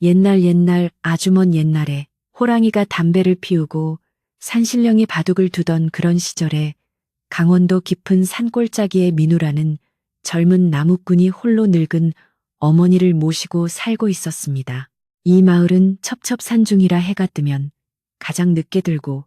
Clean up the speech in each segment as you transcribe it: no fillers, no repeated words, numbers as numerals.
옛날 아주 먼 옛날에 호랑이가 담배를 피우고 산신령이 바둑을 두던 그런 시절에 강원도 깊은 산골짜기의 민우라는 젊은 나무꾼이 홀로 늙은 어머니를 모시고 살고 있었습니다. 이 마을은 첩첩산중이라 해가 뜨면 가장 늦게 들고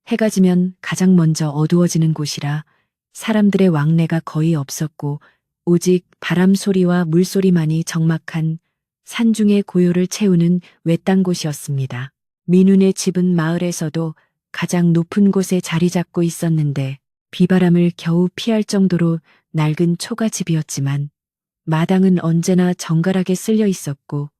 해가 지면 가장 먼저 어두워지는 곳이라 사람들의 왕래가 거의 없었고 오직 바람 소리와 물소리만이 적막한 산중의 고요를 채우는 외딴 곳이었습니다. 민훈의 집은 마을에서도 가장 높은 곳에 자리 잡고 있었는데 비바람을 겨우 피할 정도로 낡은 초가집이었지만 마당은 언제나 정갈하게 쓸려 있었고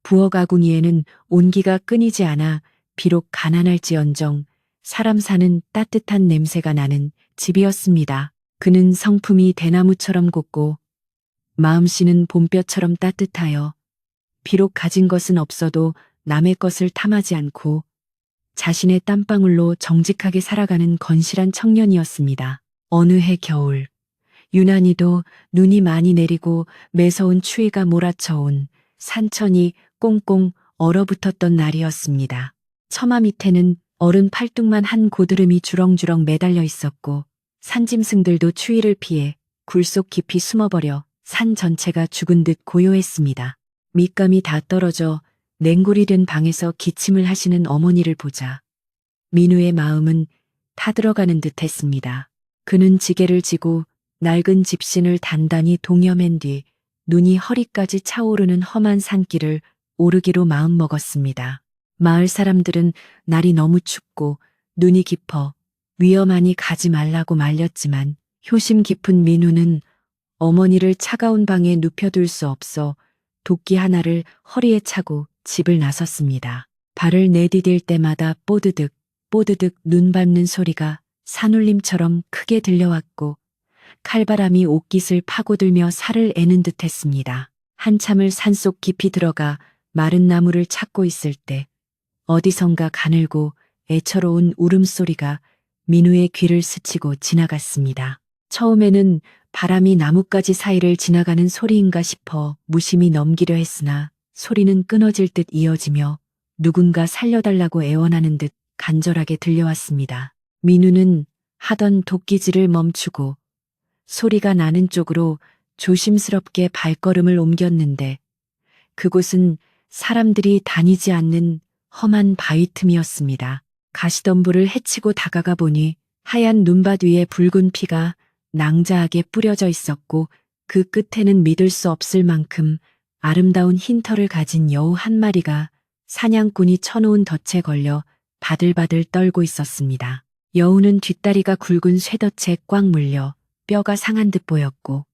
부엌 아궁이에는 온기가 끊이지 않아 비록 가난할지언정 사람 사는 따뜻한 냄새가 나는 집이었습니다. 그는 성품이 대나무처럼 곱고 마음씨는 봄볕처럼 따뜻하여 비록 가진 것은 없어도 남의 것을 탐하지 않고 자신의 땀방울로 정직하게 살아가는 건실한 청년이었습니다. 어느 해 겨울, 유난히도 눈이 많이 내리고 매서운 추위가 몰아쳐온 산천이 꽁꽁 얼어붙었던 날이었습니다. 처마 밑에는 어른 팔뚝만 한 고드름이 주렁주렁 매달려 있었고 산짐승들도 추위를 피해 굴속 깊이 숨어버려 산 전체가 죽은 듯 고요했습니다. 밑감이 다 떨어져 냉골이 된 방에서 기침을 하시는 어머니를 보자 민우의 마음은 타들어가는 듯 했습니다. 그는 지게를 지고 낡은 집신을 단단히 동여맨 뒤 눈이 허리까지 차오르는 험한 산길을 오르기로 마음먹었습니다. 마을 사람들은 날이 너무 춥고 눈이 깊어 위험하니 가지 말라고 말렸지만 효심 깊은 민우는 어머니를 차가운 방에 눕혀둘 수 없어 도끼 하나를 허리에 차고 집을 나섰습니다. 발을 내디딜 때마다 뽀드득 뽀드득 눈 밟는 소리가 산울림처럼 크게 들려왔고 칼바람이 옷깃을 파고들며 살을 애는 듯했습니다. 한참을 산속 깊이 들어가 마른 나무를 찾고 있을 때 어디선가 가늘고 애처로운 울음소리가 민우의 귀를 스치고 지나갔습니다. 처음에는 바람이 나뭇가지 사이를 지나가는 소리인가 싶어 무심히 넘기려 했으나 소리는 끊어질 듯 이어지며 누군가 살려달라고 애원하는 듯 간절하게 들려왔습니다. 민우는 하던 도끼질을 멈추고 소리가 나는 쪽으로 조심스럽게 발걸음을 옮겼는데 그곳은 사람들이 다니지 않는 험한 바위 틈이었습니다. 가시덤불을 헤치고 다가가 보니 하얀 눈밭 위에 붉은 피가 낭자하게 뿌려져 있었고 그 끝에는 믿을 수 없을 만큼 아름다운 흰 털을 가진 여우 한 마리가 사냥꾼이 쳐놓은 덫에 걸려 바들바들 떨고 있었습니다. 여우는 뒷다리가 굵은 쇠덫에 꽉 물려 뼈가 상한 듯 보였고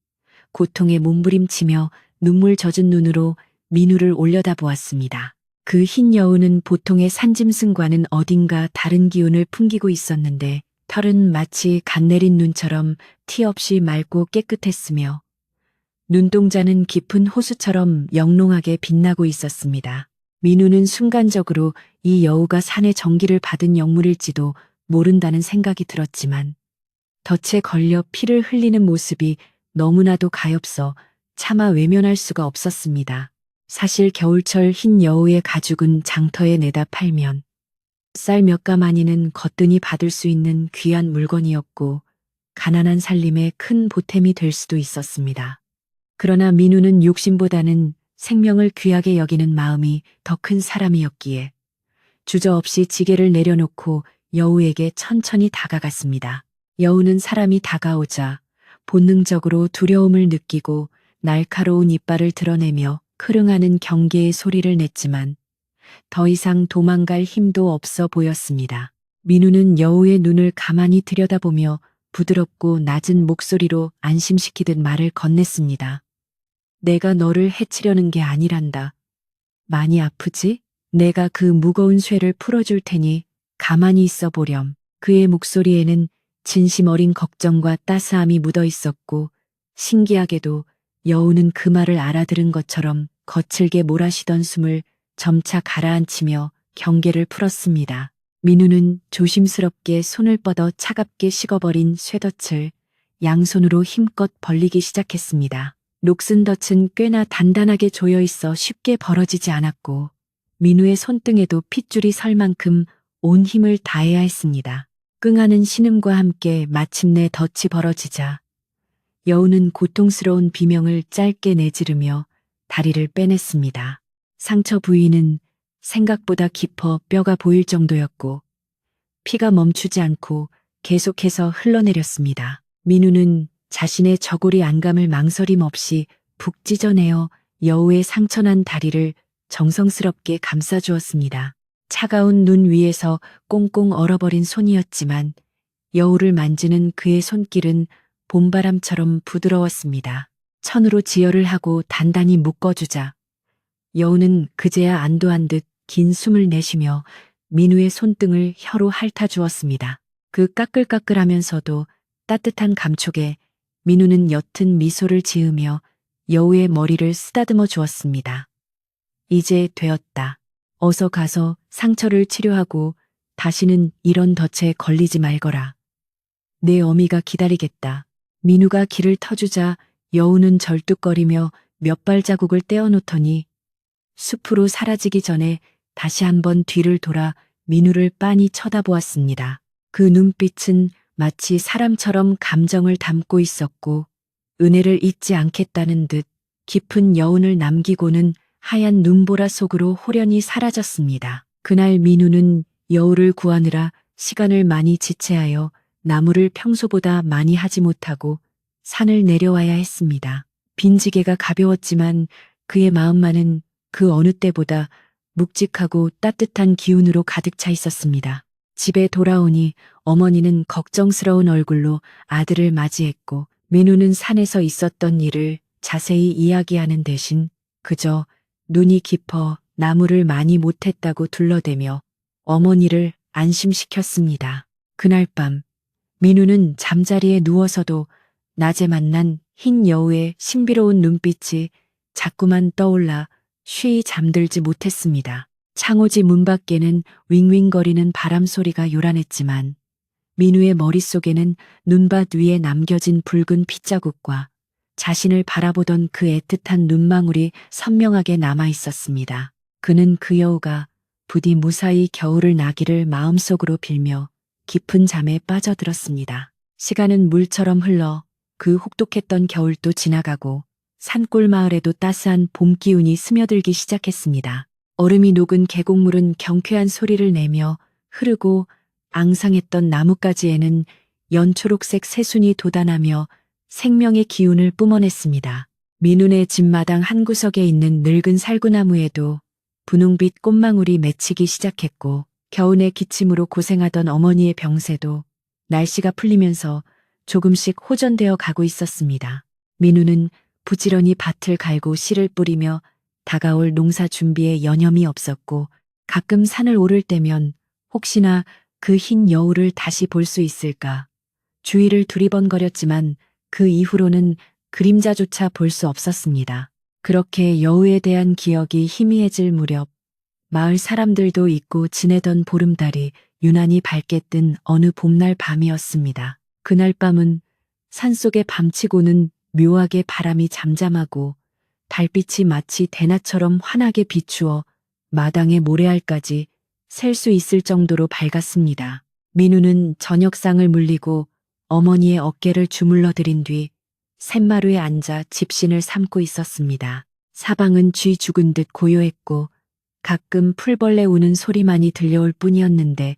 고통에 몸부림치며 눈물 젖은 눈으로 민우를 올려다보았습니다. 그 흰 여우는 보통의 산짐승과는 어딘가 다른 기운을 풍기고 있었는데 털은 마치 갓 내린 눈처럼 티 없이 맑고 깨끗했으며 눈동자는 깊은 호수처럼 영롱하게 빛나고 있었습니다. 민우는 순간적으로 이 여우가 산의 정기를 받은 영물일지도 모른다는 생각이 들었지만 덫에 걸려 피를 흘리는 모습이 너무나도 가엾어 차마 외면할 수가 없었습니다. 사실 겨울철 흰 여우의 가죽은 장터에 내다 팔면 쌀 몇 가마니는 거뜬히 받을 수 있는 귀한 물건이었고 가난한 살림에 큰 보탬이 될 수도 있었습니다. 그러나 민우는 욕심보다는 생명을 귀하게 여기는 마음이 더 큰 사람이었기에 주저없이 지게를 내려놓고 여우에게 천천히 다가갔습니다. 여우는 사람이 다가오자 본능적으로 두려움을 느끼고 날카로운 이빨을 드러내며 크릉하는 경계의 소리를 냈지만 더 이상 도망갈 힘도 없어 보였습니다. 민우는 여우의 눈을 가만히 들여다보며 부드럽고 낮은 목소리로 안심시키듯 말을 건넸습니다. 내가 너를 해치려는 게 아니란다. 많이 아프지? 내가 그 무거운 쇠를 풀어줄 테니 가만히 있어 보렴. 그의 목소리에는 진심 어린 걱정과 따스함이 묻어 있었고 신기하게도 여우는 그 말을 알아들은 것처럼 거칠게 몰아쉬던 숨을 점차 가라앉히며 경계를 풀었습니다. 민우는 조심스럽게 손을 뻗어 차갑게 식어버린 쇠덫을 양손으로 힘껏 벌리기 시작했습니다. 녹슨 덫은 꽤나 단단하게 조여 있어 쉽게 벌어지지 않았고 민우의 손등에도 핏줄이 설 만큼 온 힘을 다해야 했습니다. 끙하는 신음과 함께 마침내 덫이 벌어지자 여우는 고통스러운 비명을 짧게 내지르며 다리를 빼냈습니다. 상처 부위는 생각보다 깊어 뼈가 보일 정도였고 피가 멈추지 않고 계속해서 흘러내렸습니다. 민우는 자신의 저고리 안감을 망설임 없이 북 찢어내어 여우의 상처난 다리를 정성스럽게 감싸주었습니다. 차가운 눈 위에서 꽁꽁 얼어버린 손이었지만 여우를 만지는 그의 손길은 봄바람처럼 부드러웠습니다. 천으로 지혈을 하고 단단히 묶어주자 여우는 그제야 안도한 듯 긴 숨을 내쉬며 민우의 손등을 혀로 핥아주었습니다. 그 까끌까끌하면서도 따뜻한 감촉에 민우는 옅은 미소를 지으며 여우의 머리를 쓰다듬어 주었습니다. 이제 되었다. 어서 가서 상처를 치료하고 다시는 이런 덫에 걸리지 말거라. 내 어미가 기다리겠다. 민우가 길을 터주자 여우는 절뚝거리며 몇 발자국을 떼어놓더니 숲으로 사라지기 전에 다시 한번 뒤를 돌아 민우를 빤히 쳐다보았습니다. 그 눈빛은 마치 사람처럼 감정을 담고 있었고 은혜를 잊지 않겠다는 듯 깊은 여운을 남기고는 하얀 눈보라 속으로 호련히 사라졌습니다. 그날 민우는 여우를 구하느라 시간을 많이 지체하여 나무를 평소보다 많이 하지 못하고 산을 내려와야 했습니다. 빈지게가 가벼웠지만 그의 마음만은 그 어느 때보다 묵직하고 따뜻한 기운으로 가득 차 있었습니다. 집에 돌아오니 어머니는 걱정스러운 얼굴로 아들을 맞이했고 민우는 산에서 있었던 일을 자세히 이야기하는 대신 그저 눈이 깊어 나무를 많이 못했다고 둘러대며 어머니를 안심시켰습니다. 그날 밤 민우는 잠자리에 누워서도 낮에 만난 흰 여우의 신비로운 눈빛이 자꾸만 떠올라 쉬이 잠들지 못했습니다. 창호지 문 밖에는 윙윙거리는 바람 소리가 요란했지만 민우의 머릿속에는 눈밭 위에 남겨진 붉은 핏자국과 자신을 바라보던 그 애틋한 눈망울이 선명하게 남아 있었습니다. 그는 그 여우가 부디 무사히 겨울을 나기를 마음속으로 빌며 깊은 잠에 빠져들었습니다. 시간은 물처럼 흘러 그 혹독했던 겨울도 지나가고 산골 마을에도 따스한 봄 기운이 스며들기 시작했습니다. 얼음이 녹은 계곡물은 경쾌한 소리를 내며 흐르고 앙상했던 나뭇가지에는 연초록색 새순이 돋아나며 생명의 기운을 뿜어냈습니다. 민운의 집마당 한 구석에 있는 늙은 살구나무에도 분홍빛 꽃망울이 맺히기 시작했고 겨우내 기침으로 고생하던 어머니의 병세도 날씨가 풀리면서 조금씩 호전되어 가고 있었습니다. 민우는 부지런히 밭을 갈고 씨를 뿌리며 다가올 농사 준비에 여념이 없었고 가끔 산을 오를 때면 혹시나 그 흰 여우를 다시 볼 수 있을까 주위를 두리번거렸지만 그 이후로는 그림자조차 볼 수 없었습니다. 그렇게 여우에 대한 기억이 희미해질 무렵 마을 사람들도 잊고 지내던 보름달이 유난히 밝게 뜬 어느 봄날 밤이었습니다. 그날 밤은 산속의 밤치고는 묘하게 바람이 잠잠하고 달빛이 마치 대낮처럼 환하게 비추어 마당의 모래알까지 셀 수 있을 정도로 밝았습니다. 민우는 저녁상을 물리고 어머니의 어깨를 주물러 들인 뒤 샘마루에 앉아 집신을 삼고 있었습니다. 사방은 쥐 죽은 듯 고요했고 가끔 풀벌레 우는 소리만이 들려올 뿐이었는데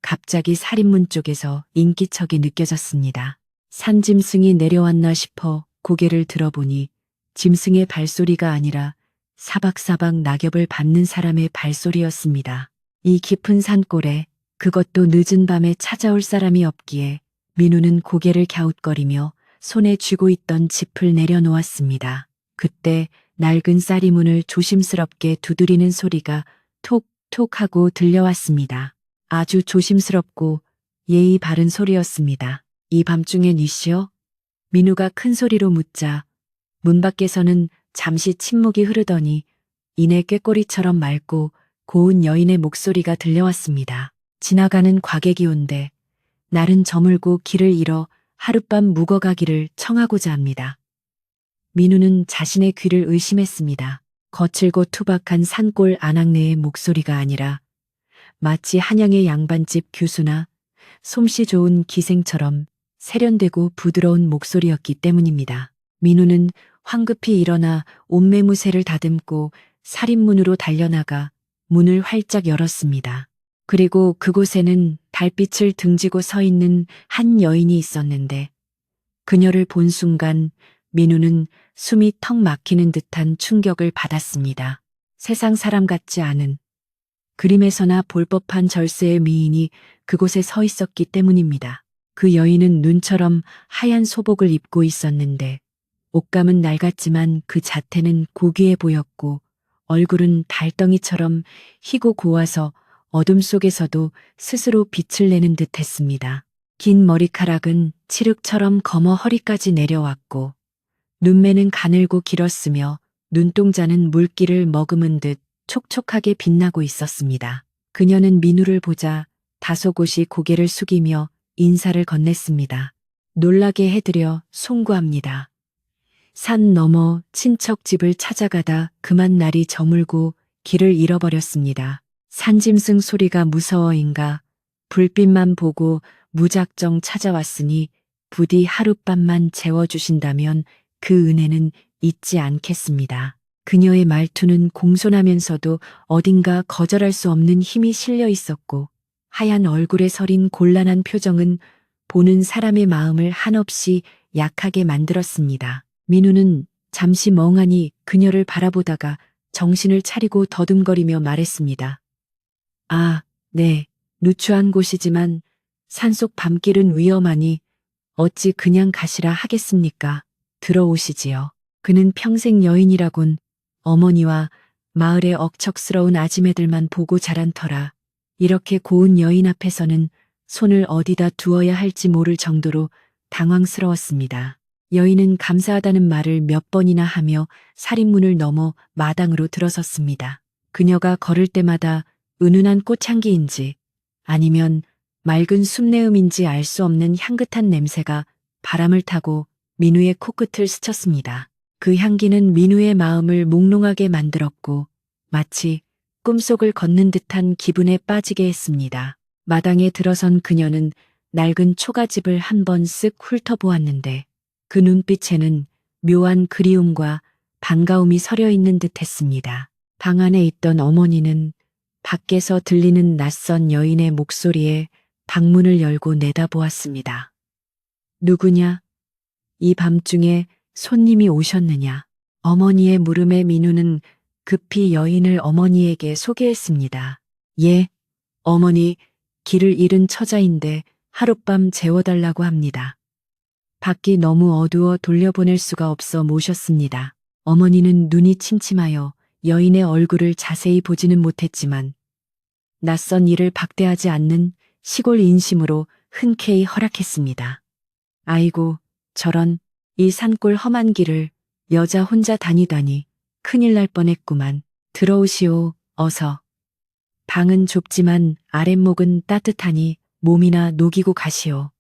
갑자기 살인문 쪽에서 인기척이 느껴졌습니다. 산짐승이 내려왔나 싶어 고개를 들어보니 짐승의 발소리가 아니라 사박사박 낙엽을 밟는 사람의 발소리였습니다. 이 깊은 산골에 그것도 늦은 밤에 찾아올 사람이 없기에 민우는 고개를 갸웃거리며 손에 쥐고 있던 짚을 내려놓았습니다. 그때 낡은 쌀이문을 조심스럽게 두드리는 소리가 톡톡 하고 들려왔습니다. 아주 조심스럽고 예의 바른 소리였습니다. 이 밤중에 니시여? 민우가 큰 소리로 묻자 문 밖에서는 잠시 침묵이 흐르더니 이내 꾀꼬리처럼 맑고 고운 여인의 목소리가 들려왔습니다. 지나가는 과객이 온대 날은 저물고 길을 잃어 하룻밤 묵어가기를 청하고자 합니다. 민우는 자신의 귀를 의심했습니다. 거칠고 투박한 산골 아낙네의 목소리가 아니라 마치 한양의 양반집 교수나 솜씨 좋은 기생처럼 세련되고 부드러운 목소리였기 때문입니다. 민우는 황급히 일어나 옷매무새를 다듬고 살인문으로 달려나가 문을 활짝 열었습니다. 그리고 그곳에는 달빛을 등지고 서 있는 한 여인이 있었는데 그녀를 본 순간 민우는 숨이 턱 막히는 듯한 충격을 받았습니다. 세상 사람 같지 않은 그림에서나 볼 법한 절세의 미인이 그곳에 서 있었기 때문입니다. 그 여인은 눈처럼 하얀 소복을 입고 있었는데 옷감은 낡았지만 그 자태는 고귀해 보였고 얼굴은 달덩이처럼 희고 고와서 어둠 속에서도 스스로 빛을 내는 듯 했습니다. 긴 머리카락은 칠흑처럼 검어 허리까지 내려왔고 눈매는 가늘고 길었으며 눈동자는 물기를 머금은 듯 촉촉하게 빛나고 있었습니다. 그녀는 민우를 보자 다소곳이 고개를 숙이며 인사를 건넸습니다. 놀라게 해드려 송구합니다. 산 너머 친척 집을 찾아가다 그만 날이 저물고 길을 잃어버렸습니다. 산짐승 소리가 무서워인가 불빛만 보고 무작정 찾아왔으니 부디 하룻밤만 재워주신다면 그 은혜는 잊지 않겠습니다. 그녀의 말투는 공손하면서도 어딘가 거절할 수 없는 힘이 실려 있었고 하얀 얼굴에 서린 곤란한 표정은 보는 사람의 마음을 한없이 약하게 만들었습니다. 민우는 잠시 멍하니 그녀를 바라보다가 정신을 차리고 더듬거리며 말했습니다. 아, 네, 누추한 곳이지만 산속 밤길은 위험하니 어찌 그냥 가시라 하겠습니까? 들어오시지요. 그는 평생 여인이라곤 어머니와 마을의 억척스러운 아지매들만 보고 자란 터라 이렇게 고운 여인 앞에서는 손을 어디다 두어야 할지 모를 정도로 당황스러웠습니다. 여인은 감사하다는 말을 몇 번이나 하며 살인문을 넘어 마당으로 들어섰습니다. 그녀가 걸을 때마다 은은한 꽃향기인지 아니면 맑은 숲내음인지 알 수 없는 향긋한 냄새가 바람을 타고 민우의 코끝을 스쳤습니다. 그 향기는 민우의 마음을 몽롱하게 만들었고 마치 꿈속을 걷는 듯한 기분에 빠지게 했습니다. 마당에 들어선 그녀는 낡은 초가집을 한번 쓱 훑어보았는데 그 눈빛에는 묘한 그리움과 반가움이 서려 있는 듯 했습니다. 방 안에 있던 어머니는 밖에서 들리는 낯선 여인의 목소리에 방문을 열고 내다보았습니다. 누구냐? 이 밤중에 손님이 오셨느냐? 어머니의 물음에 민우는 급히 여인을 어머니에게 소개했습니다. 예, 어머니, 길을 잃은 처자인데 하룻밤 재워달라고 합니다. 밖이 너무 어두워 돌려보낼 수가 없어 모셨습니다. 어머니는 눈이 침침하여 여인의 얼굴을 자세히 보지는 못했지만 낯선 일을 박대하지 않는 시골 인심으로 흔쾌히 허락했습니다. 아이고, 저런 이 산골 험한 길을 여자 혼자 다니다니 큰일 날 뻔했구만. 들어오시오, 어서. 방은 좁지만 아랫목은 따뜻하니 몸이나 녹이고 가시오.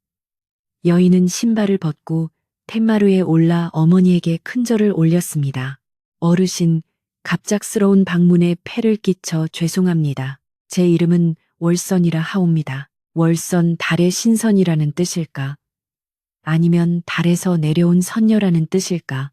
여인은 신발을 벗고 텐마루에 올라 어머니에게 큰절을 올렸습니다. 어르신, 갑작스러운 방문에 폐를 끼쳐 죄송합니다. 제 이름은 월선이라 하옵니다. 월선 달의 신선이라는 뜻일까? 아니면 달에서 내려온 선녀라는 뜻일까?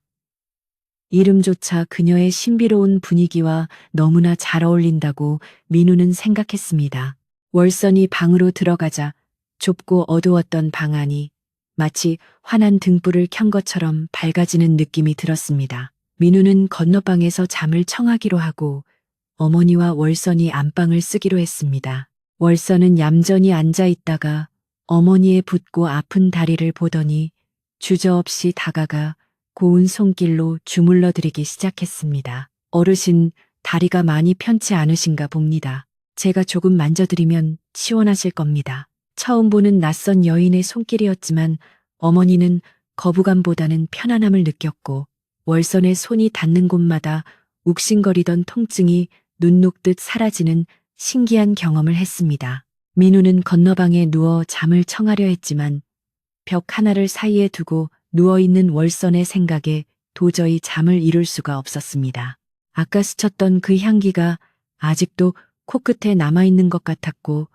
이름조차 그녀의 신비로운 분위기와 너무나 잘 어울린다고 민우는 생각했습니다. 월선이 방으로 들어가자 좁고 어두웠던 방 안이 마치 환한 등불을 켠 것처럼 밝아지는 느낌이 들었습니다. 민우는 건너방에서 잠을 청하기로 하고 어머니와 월선이 안방을 쓰기로 했습니다. 월선은 얌전히 앉아 있다가 어머니의 붓고 아픈 다리를 보더니 주저없이 다가가 고운 손길로 주물러 드리기 시작했습니다. 어르신, 다리가 많이 편치 않으신가 봅니다. 제가 조금 만져드리면 시원하실 겁니다. 처음 보는 낯선 여인의 손길이었지만 어머니는 거부감보다는 편안함을 느꼈고 월선의 손이 닿는 곳마다 욱신거리던 통증이 눈 녹듯 사라지는 신기한 경험을 했습니다. 민우는 건너방에 누워 잠을 청하려 했지만 벽 하나를 사이에 두고 누워있는 월선의 생각에 도저히 잠을 이룰 수가 없었습니다. 아까 스쳤던 그 향기가 아직도 코끝에 남아있는 것 같았고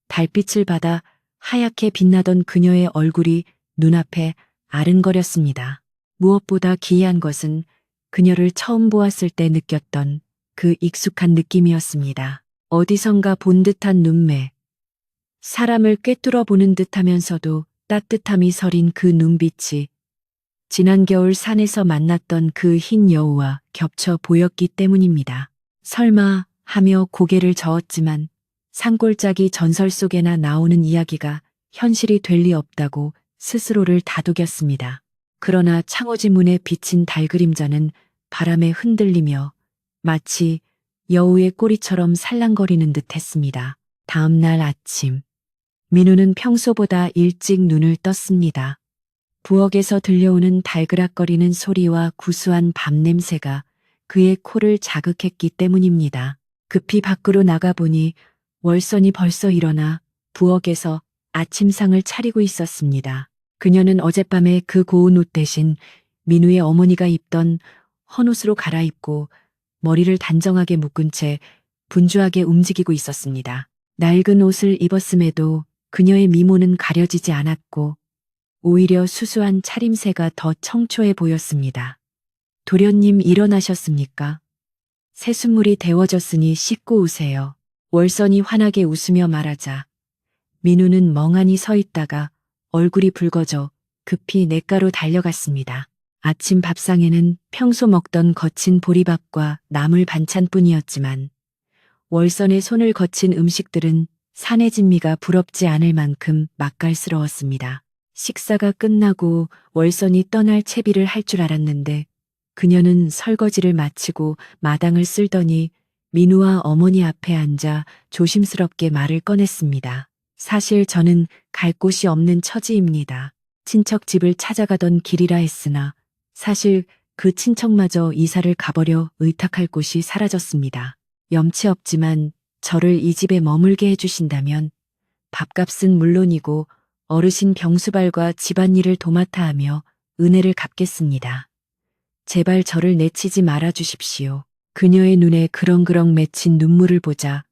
달빛을 받아 하얗게 빛나던 그녀의 얼굴이 눈앞에 아른거렸습니다. 무엇보다 기이한 것은 그녀를 처음 보았을 때 느꼈던 그 익숙한 느낌이었습니다. 어디선가 본 듯한 눈매, 사람을 꿰뚫어 보는 듯하면서도 따뜻함이 서린 그 눈빛이 지난 겨울 산에서 만났던 그 흰 여우와 겹쳐 보였기 때문입니다. 설마 하며 고개를 저었지만 산골짜기 전설 속에나 나오는 이야기가 현실이 될 리 없다고 스스로를 다독였습니다. 그러나 창호지 문에 비친 달 그림자는 바람에 흔들리며 마치 여우의 꼬리처럼 살랑거리는 듯 했습니다. 다음 날 아침, 민우는 평소보다 일찍 눈을 떴습니다. 부엌에서 들려오는 달그락거리는 소리와 구수한 밤 냄새가 그의 코를 자극했기 때문입니다. 급히 밖으로 나가보니 월선이 벌써 일어나 부엌에서 아침상을 차리고 있었습니다. 그녀는 어젯밤에 그 고운 옷 대신 민우의 어머니가 입던 헌옷으로 갈아입고 머리를 단정하게 묶은 채 분주하게 움직이고 있었습니다. 낡은 옷을 입었음에도 그녀의 미모는 가려지지 않았고 오히려 수수한 차림새가 더 청초해 보였습니다. 도련님 일어나셨습니까? 새순물이 데워졌으니 씻고 오세요. 월선이 환하게 웃으며 말하자 민우는 멍하니 서 있다가 얼굴이 붉어져 급히 냇가로 달려갔습니다. 아침 밥상에는 평소 먹던 거친 보리밥과 나물 반찬뿐이었지만 월선의 손을 거친 음식들은 산의 진미가 부럽지 않을 만큼 맛깔스러웠습니다. 식사가 끝나고 월선이 떠날 채비를 할 줄 알았는데 그녀는 설거지를 마치고 마당을 쓸더니 민우와 어머니 앞에 앉아 조심스럽게 말을 꺼냈습니다. 사실 저는 갈 곳이 없는 처지입니다. 친척 집을 찾아가던 길이라 했으나 사실 그 친척마저 이사를 가버려 의탁할 곳이 사라졌습니다. 염치 없지만 저를 이 집에 머물게 해주신다면 밥값은 물론이고 어르신 병수발과 집안일을 도맡아 하며 은혜를 갚겠습니다. 제발 저를 내치지 말아 주십시오. 그녀의 눈에 그렁그렁 맺힌 눈물을 보자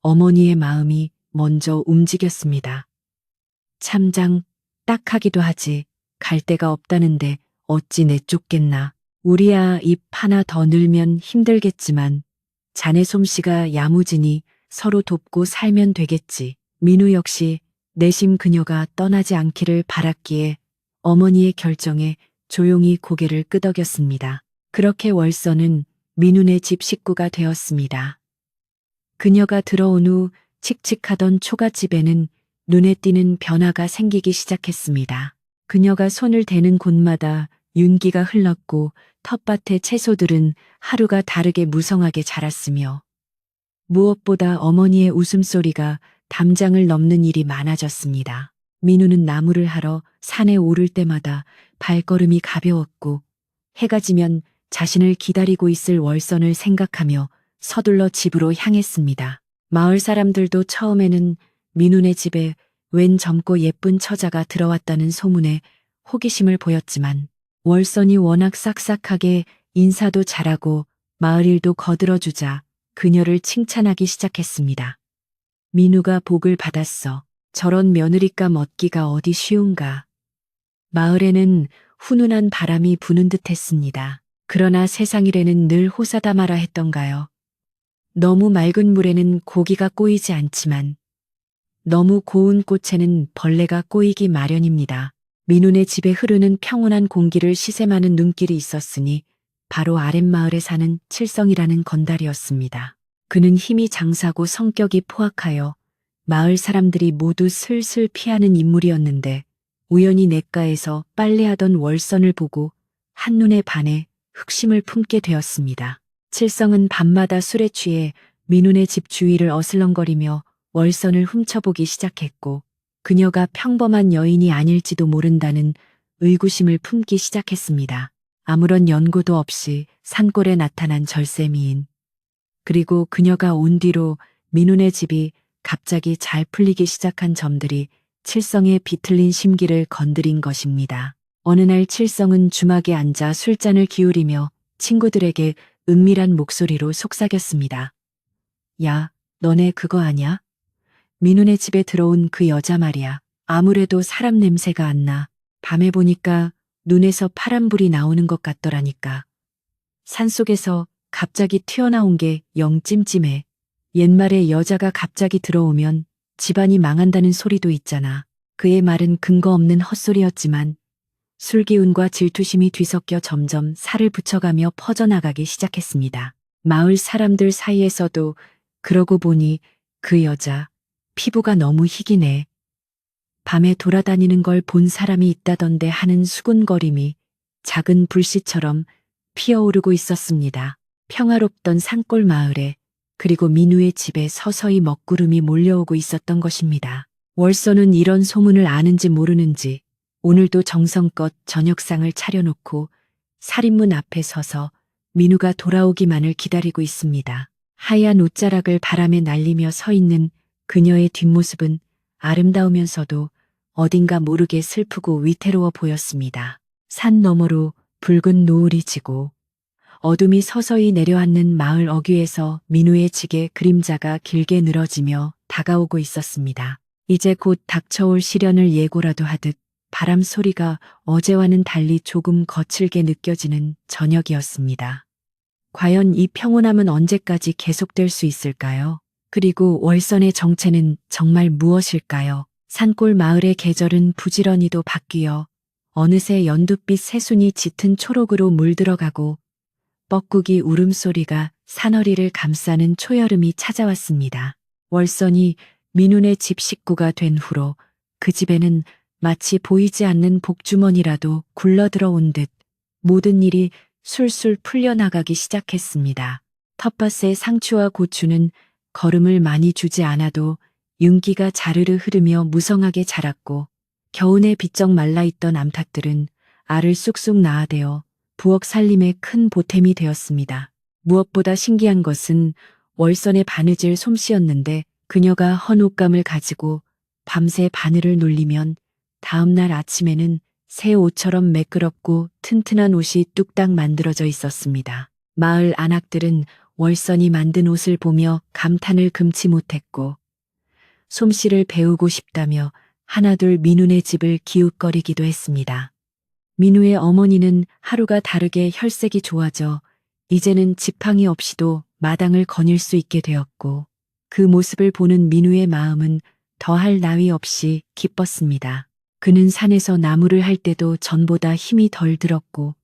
어머니의 마음이 먼저 움직였습니다. 참장 딱하기도 하지 갈 데가 없다는데 어찌 내쫓겠나. 우리야 입 하나 더 늘면 힘들겠지만 자네 솜씨가 야무지니 서로 돕고 살면 되겠지. 민우 역시 내심 그녀가 떠나지 않기를 바랐기에 어머니의 결정에 조용히 고개를 끄덕였습니다. 그렇게 월선은 민우네 집 식구가 되었습니다. 그녀가 들어온 후 칙칙하던 초가집에는 눈에 띄는 변화가 생기기 시작했습니다. 그녀가 손을 대는 곳마다 윤기가 흘렀고 텃밭의 채소들은 하루가 다르게 무성하게 자랐으며 무엇보다 어머니의 웃음소리가 담장을 넘는 일이 많아졌습니다. 민우는 나무를 하러 산에 오를 때마다 발걸음이 가벼웠고 해가 지면 자신을 기다리고 있을 월선을 생각하며 서둘러 집으로 향했습니다. 마을 사람들도 처음에는 민우네 집에 웬 젊고 예쁜 처자가 들어왔다는 소문에 호기심을 보였지만 월선이 워낙 싹싹하게 인사도 잘하고 마을 일도 거들어주자 그녀를 칭찬하기 시작했습니다. 민우가 복을 받았어. 저런 며느리감 얻기가 어디 쉬운가. 마을에는 훈훈한 바람이 부는 듯 했습니다. 그러나 세상일에는 늘 호사다마라 했던가요. 너무 맑은 물에는 고기가 꼬이지 않지만 너무 고운 꽃에는 벌레가 꼬이기 마련입니다. 민우네 집에 흐르는 평온한 공기를 시샘하는 눈길이 있었으니 바로 아랫마을에 사는 칠성이라는 건달이었습니다. 그는 힘이 장사고 성격이 포악하여 마을 사람들이 모두 슬슬 피하는 인물이었는데 우연히 냇가에서 빨래하던 월선을 보고 한눈에 반해 흑심을 품게 되었습니다. 칠성은 밤마다 술에 취해 민우네 집 주위를 어슬렁거리며 월선을 훔쳐보기 시작했고 그녀가 평범한 여인이 아닐지도 모른다는 의구심을 품기 시작했습니다. 아무런 연고도 없이 산골에 나타난 절세미인. 그리고 그녀가 온 뒤로 민우네 집이 갑자기 잘 풀리기 시작한 점들이 칠성의 비틀린 심기를 건드린 것입니다. 어느 날 칠성은 주막에 앉아 술잔을 기울이며 친구들에게 은밀한 목소리로 속삭였습니다. 야, 너네 그거 아냐? 민훈의 집에 들어온 그 여자 말이야. 아무래도 사람 냄새가 안 나. 밤에 보니까 눈에서 파란불이 나오는 것 같더라니까. 산속에서 갑자기 튀어나온 게 영 찜찜해. 옛말에 여자가 갑자기 들어오면 집안이 망한다는 소리도 있잖아. 그의 말은 근거 없는 헛소리였지만 술기운과 질투심이 뒤섞여 점점 살을 붙여가며 퍼져나가기 시작했습니다. 마을 사람들 사이에서도 그러고 보니 그 여자 피부가 너무 희기네. 밤에 돌아다니는 걸 본 사람이 있다던데 하는 수군거림이 작은 불씨처럼 피어오르고 있었습니다. 평화롭던 산골 마을에 그리고 민우의 집에 서서히 먹구름이 몰려오고 있었던 것입니다. 월서는 이런 소문을 아는지 모르는지 오늘도 정성껏 저녁상을 차려놓고 살인문 앞에 서서 민우가 돌아오기만을 기다리고 있습니다. 하얀 옷자락을 바람에 날리며 서 있는 그녀의 뒷모습은 아름다우면서도 어딘가 모르게 슬프고 위태로워 보였습니다. 산 너머로 붉은 노을이 지고 어둠이 서서히 내려앉는 마을 어귀에서 민우의 지게 그림자가 길게 늘어지며 다가오고 있었습니다. 이제 곧 닥쳐올 시련을 예고라도 하듯 바람 소리가 어제와는 달리 조금 거칠게 느껴지는 저녁이었습니다. 과연 이 평온함은 언제까지 계속될 수 있을까요? 그리고 월선의 정체는 정말 무엇일까요? 산골 마을의 계절은 부지런히도 바뀌어 어느새 연두빛 새순이 짙은 초록으로 물들어가고 뻐꾸기 울음소리가 산허리를 감싸는 초여름이 찾아왔습니다. 월선이 민훈의 집 식구가 된 후로 그 집에는 마치 보이지 않는 복주머니라도 굴러들어온 듯 모든 일이 술술 풀려나가기 시작했습니다. 텃밭의 상추와 고추는 거름을 많이 주지 않아도 윤기가 자르르 흐르며 무성하게 자랐고 겨우내 비쩍 말라있던 암탉들은 알을 쑥쑥 낳아대어 부엌 살림의 큰 보탬이 되었습니다. 무엇보다 신기한 것은 월선의 바느질 솜씨였는데 그녀가 헌 옷감을 가지고 밤새 바늘을 놀리면 다음날 아침에는 새 옷처럼 매끄럽고 튼튼한 옷이 뚝딱 만들어져 있었습니다. 마을 안악들은 월선이 만든 옷을 보며 감탄을 금치 못했고 솜씨를 배우고 싶다며 하나둘 민훈의 집을 기웃거리기도 했습니다. 민우의 어머니는 하루가 다르게 혈색이 좋아져 이제는 지팡이 없이도 마당을 거닐 수 있게 되었고 그 모습을 보는 민우의 마음은 더할 나위 없이 기뻤습니다. 그는 산에서 나무를 할 때도 전보다 힘이 덜 들었고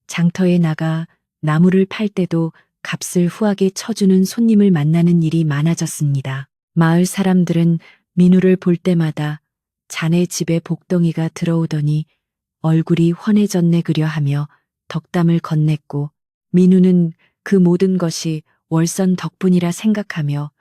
장터에 나가 나무를 팔 때도 값을 후하게 쳐주는 손님을 만나는 일이 많아졌습니다. 마을 사람들은 민우를 볼 때마다 자네 집에 복덩이가 들어오더니 얼굴이 환해졌네 그려 하며 덕담을 건넸고 민우는 그 모든 것이 월선 덕분이라 생각하며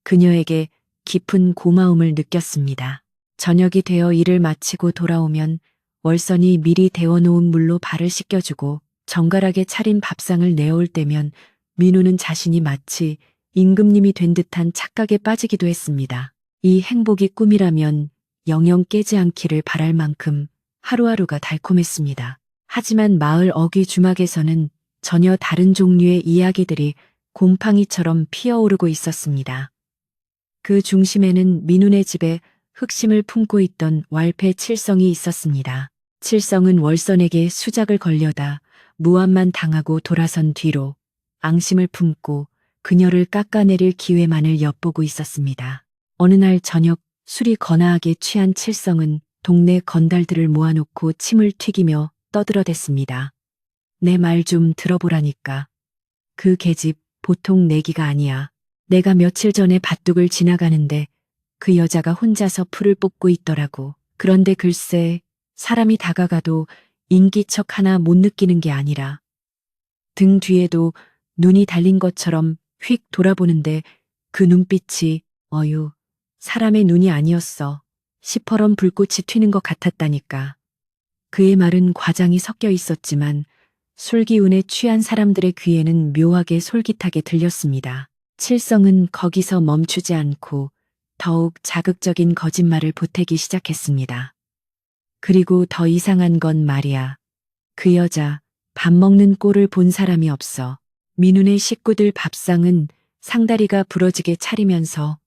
그녀에게 깊은 고마움을 느꼈습니다. 저녁이 되어 일을 마치고 돌아오면 월선이 미리 데워놓은 물로 발을 씻겨주고 정갈하게 차린 밥상을 내어올 때면 민우는 자신이 마치 임금님이 된 듯한 착각에 빠지기도 했습니다. 이 행복이 꿈이라면 영영 깨지 않기를 바랄 만큼 하루하루가 달콤했습니다. 하지만 마을 어귀 주막에서는 전혀 다른 종류의 이야기들이 곰팡이처럼 피어오르고 있었습니다. 그 중심에는 민훈의 집에 흑심을 품고 있던 왈패 칠성이 있었습니다. 칠성은 월선에게 수작을 걸려다 무함만 당하고 돌아선 뒤로 앙심을 품고 그녀를 깎아내릴 기회만을 엿보고 있었습니다. 어느 날 저녁 술이 거나하게 취한 칠성은 동네 건달들을 모아놓고 침을 튀기며 떠들어댔습니다. 내 말 좀 들어보라니까. 그 계집 보통 내기가 아니야. 내가 며칠 전에 밭둑을 지나가는데 그 여자가 혼자서 풀을 뽑고 있더라고. 그런데 글쎄 사람이 다가가도 인기척 하나 못 느끼는 게 아니라 등 뒤에도 눈이 달린 것처럼 휙 돌아보는데 그 눈빛이 어유 사람의 눈이 아니었어. 시퍼런 불꽃이 튀는 것 같았다니까. 그의 말은 과장이 섞여 있었지만 술기운에 취한 사람들의 귀에는 묘하게 솔깃하게 들렸습니다. 칠성은 거기서 멈추지 않고 더욱 자극적인 거짓말을 보태기 시작했습니다. 그리고 더 이상한 건 말이야. 그 여자 밥 먹는 꼴을 본 사람이 없어. 민훈의 식구들 밥상은 상다리가 부러지게 차리면서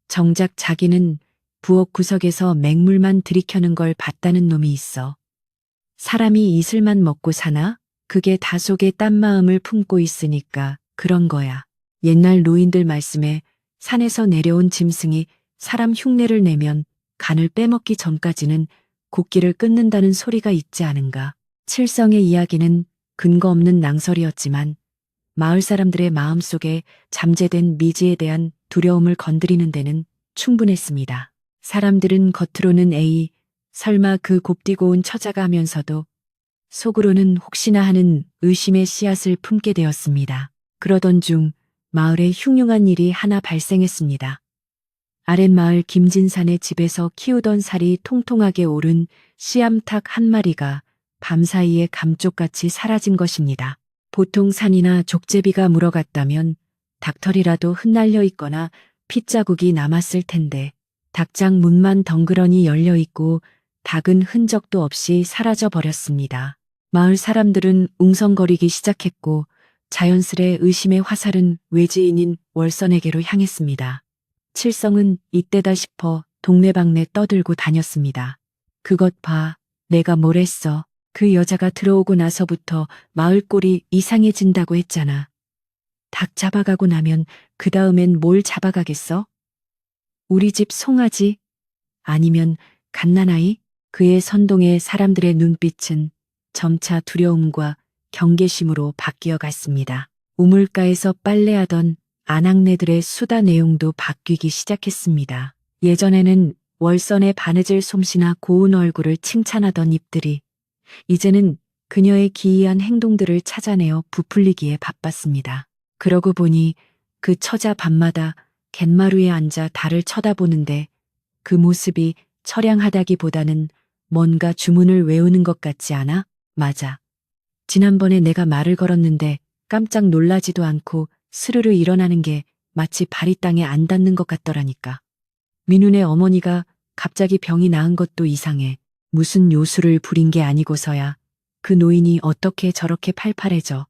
정작 자기는 부엌 구석에서 맹물만 들이켜는 걸 봤다는 놈이 있어. 사람이 이슬만 먹고 사나? 그게 다속의 딴 마음을 품고 있으니까 그런 거야. 옛날 노인들 말씀에 산에서 내려온 짐승이 사람 흉내를 내면 간을 빼먹기 전까지는 곡기를 끊는다는 소리가 있지 않은가. 칠성의 이야기는 근거 없는 낭설이었지만 마을 사람들의 마음속에 잠재된 미지에 대한 두려움을 건드리는 데는 충분했습니다. 사람들은 겉으로는 에이, 설마 그 곱디고 온 처자가 하면서도 속으로는 혹시나 하는 의심의 씨앗을 품게 되었습니다. 그러던 중 마을에 흉흉한 일이 하나 발생했습니다. 아랫마을 김진산의 집에서 키우던 살이 통통하게 오른 씨암탉 한 마리가 밤사이에 감쪽같이 사라진 것입니다. 보통 산이나 족제비가 물어갔다면 닭털이라도 흩날려 있거나 핏자국이 남았을 텐데 닭장 문만 덩그러니 열려 있고 닭은 흔적도 없이 사라져 버렸습니다. 마을 사람들은 웅성거리기 시작했고 자연스레 의심의 화살은 외지인인 월선에게로 향했습니다. 칠성은 이때다 싶어 동네방네 떠들고 다녔습니다. 그것 봐, 내가 뭘 했어. 그 여자가 들어오고 나서부터 마을 꼴이 이상해진다고 했잖아. 닭 잡아가고 나면 그 다음엔 뭘 잡아가겠어? 우리 집 송아지? 아니면 갓난아이? 그의 선동에 사람들의 눈빛은 점차 두려움과 경계심으로 바뀌어 갔습니다. 우물가에서 빨래하던 아낙네들의 수다 내용도 바뀌기 시작했습니다. 예전에는 월선의 바느질 솜씨나 고운 얼굴을 칭찬하던 입들이 이제는 그녀의 기이한 행동들을 찾아내어 부풀리기에 바빴습니다. 그러고 보니 그 처자 밤마다 갯마루에 앉아 달을 쳐다보는데 그 모습이 처량하다기보다는 뭔가 주문을 외우는 것 같지 않아? 맞아. 지난번에 내가 말을 걸었는데 깜짝 놀라지도 않고 스르르 일어나는 게 마치 발이 땅에 안 닿는 것 같더라니까. 민훈의 어머니가 갑자기 병이 나은 것도 이상해. 무슨 요술을 부린 게 아니고서야 그 노인이 어떻게 저렇게 팔팔해져.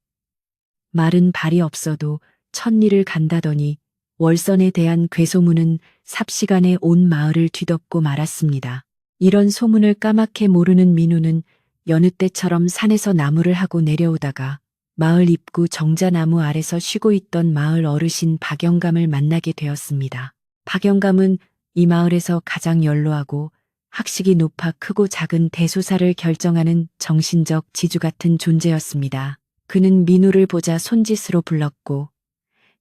말은 발이 없어도 천리를 간다더니 월선에 대한 괴소문은 삽시간에 온 마을을 뒤덮고 말았습니다. 이런 소문을 까맣게 모르는 민우는 여느 때처럼 산에서 나무를 하고 내려오다가 마을 입구 정자나무 아래서 쉬고 있던 마을 어르신 박영감을 만나게 되었습니다. 박영감은 이 마을에서 가장 연로하고 학식이 높아 크고 작은 대소사를 결정하는 정신적 지주 같은 존재였습니다. 그는 민우를 보자 손짓으로 불렀고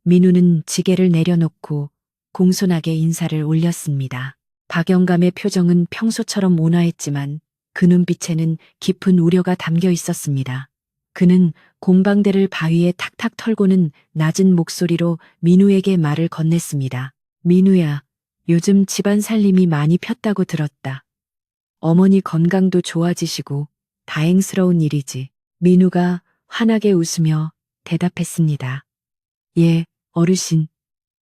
민우는 지게를 내려놓고 공손하게 인사를 올렸습니다. 박영감의 표정은 평소처럼 온화했지만 그 눈빛에는 깊은 우려가 담겨 있었습니다. 그는 공방대를 바위에 탁탁 털고는 낮은 목소리로 민우에게 말을 건넸습니다. 민우야, 요즘 집안 살림이 많이 폈다고 들었다. 어머니 건강도 좋아지시고 다행스러운 일이지. 민우가 환하게 웃으며 대답했습니다. 예, 어르신.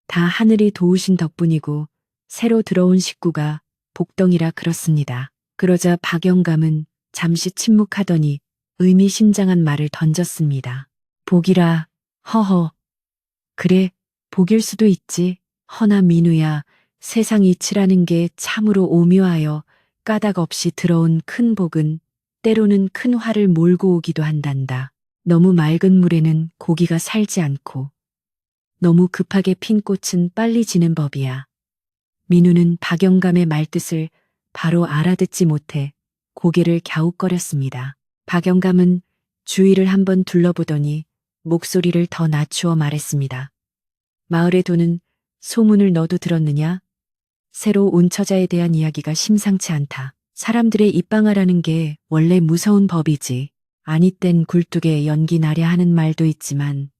다 하늘이 도우신 덕분이고 새로 들어온 식구가 복덩이라 그렇습니다. 그러자 박영감은 잠시 침묵하더니 의미심장한 말을 던졌습니다. 복이라, 허허. 그래, 복일 수도 있지. 허나 민우야, 세상 이치라는 게 참으로 오묘하여 까닭 없이 들어온 큰 복은 때로는 큰 화를 몰고 오기도 한단다. 너무 맑은 물에는 고기가 살지 않고 너무 급하게 핀 꽃은 빨리 지는 법이야. 민우는 박영감의 말뜻을 바로 알아듣지 못해 고개를 갸웃거렸습니다. 박영감은 주위를 한번 둘러보더니 목소리를 더 낮추어 말했습니다. 마을에 도는 소문을 너도 들었느냐? 새로 온 처자에 대한 이야기가 심상치 않다. 사람들의 입방아라는 게 원래 무서운 법이지. 아니 땐 굴뚝에 연기 나랴 하는 말도 있지만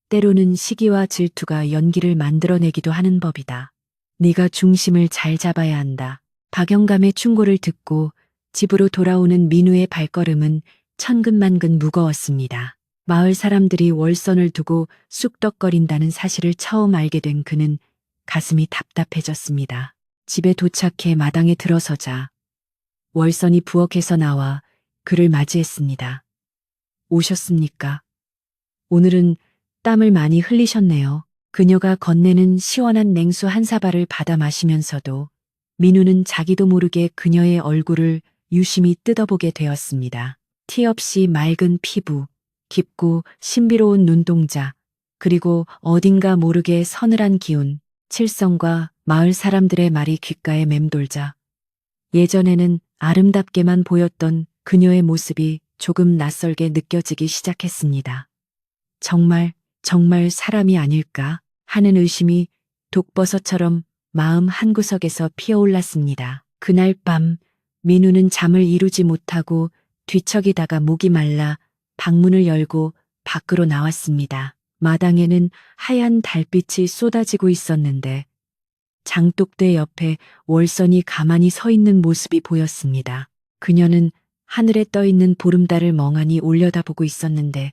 때로는 시기와 질투가 연기를 만들어내기도 하는 법이다. 네가 중심을 잘 잡아야 한다. 박영감의 충고를 듣고 집으로 돌아오는 민우의 발걸음은 천근만근 무거웠습니다. 마을 사람들이 월선을 두고 쑥덕거린다는 사실을 처음 알게 된 그는 가슴이 답답해졌습니다. 집에 도착해 마당에 들어서자 월선이 부엌에서 나와 그를 맞이했습니다. 오셨습니까? 오늘은 땀을 많이 흘리셨네요. 그녀가 건네는 시원한 냉수 한 사발을 받아 마시면서도 민우는 자기도 모르게 그녀의 얼굴을 유심히 뜯어보게 되었습니다. 티 없이 맑은 피부, 깊고 신비로운 눈동자, 그리고 어딘가 모르게 서늘한 기운, 칠성과 마을 사람들의 말이 귓가에 맴돌자 예전에는 아름답게만 보였던 그녀의 모습이 조금 낯설게 느껴지기 시작했습니다. 정말 사람이 아닐까 하는 의심이 독버섯처럼 마음 한구석에서 피어올랐습니다. 그날 밤 민우는 잠을 이루지 못하고 뒤척이다가 목이 말라 방문을 열고 밖으로 나왔습니다. 마당에는 하얀 달빛이 쏟아지고 있었는데 장독대 옆에 월선이 가만히 서 있는 모습이 보였습니다. 그녀는 하늘에 떠 있는 보름달을 멍하니 올려다보고 있었는데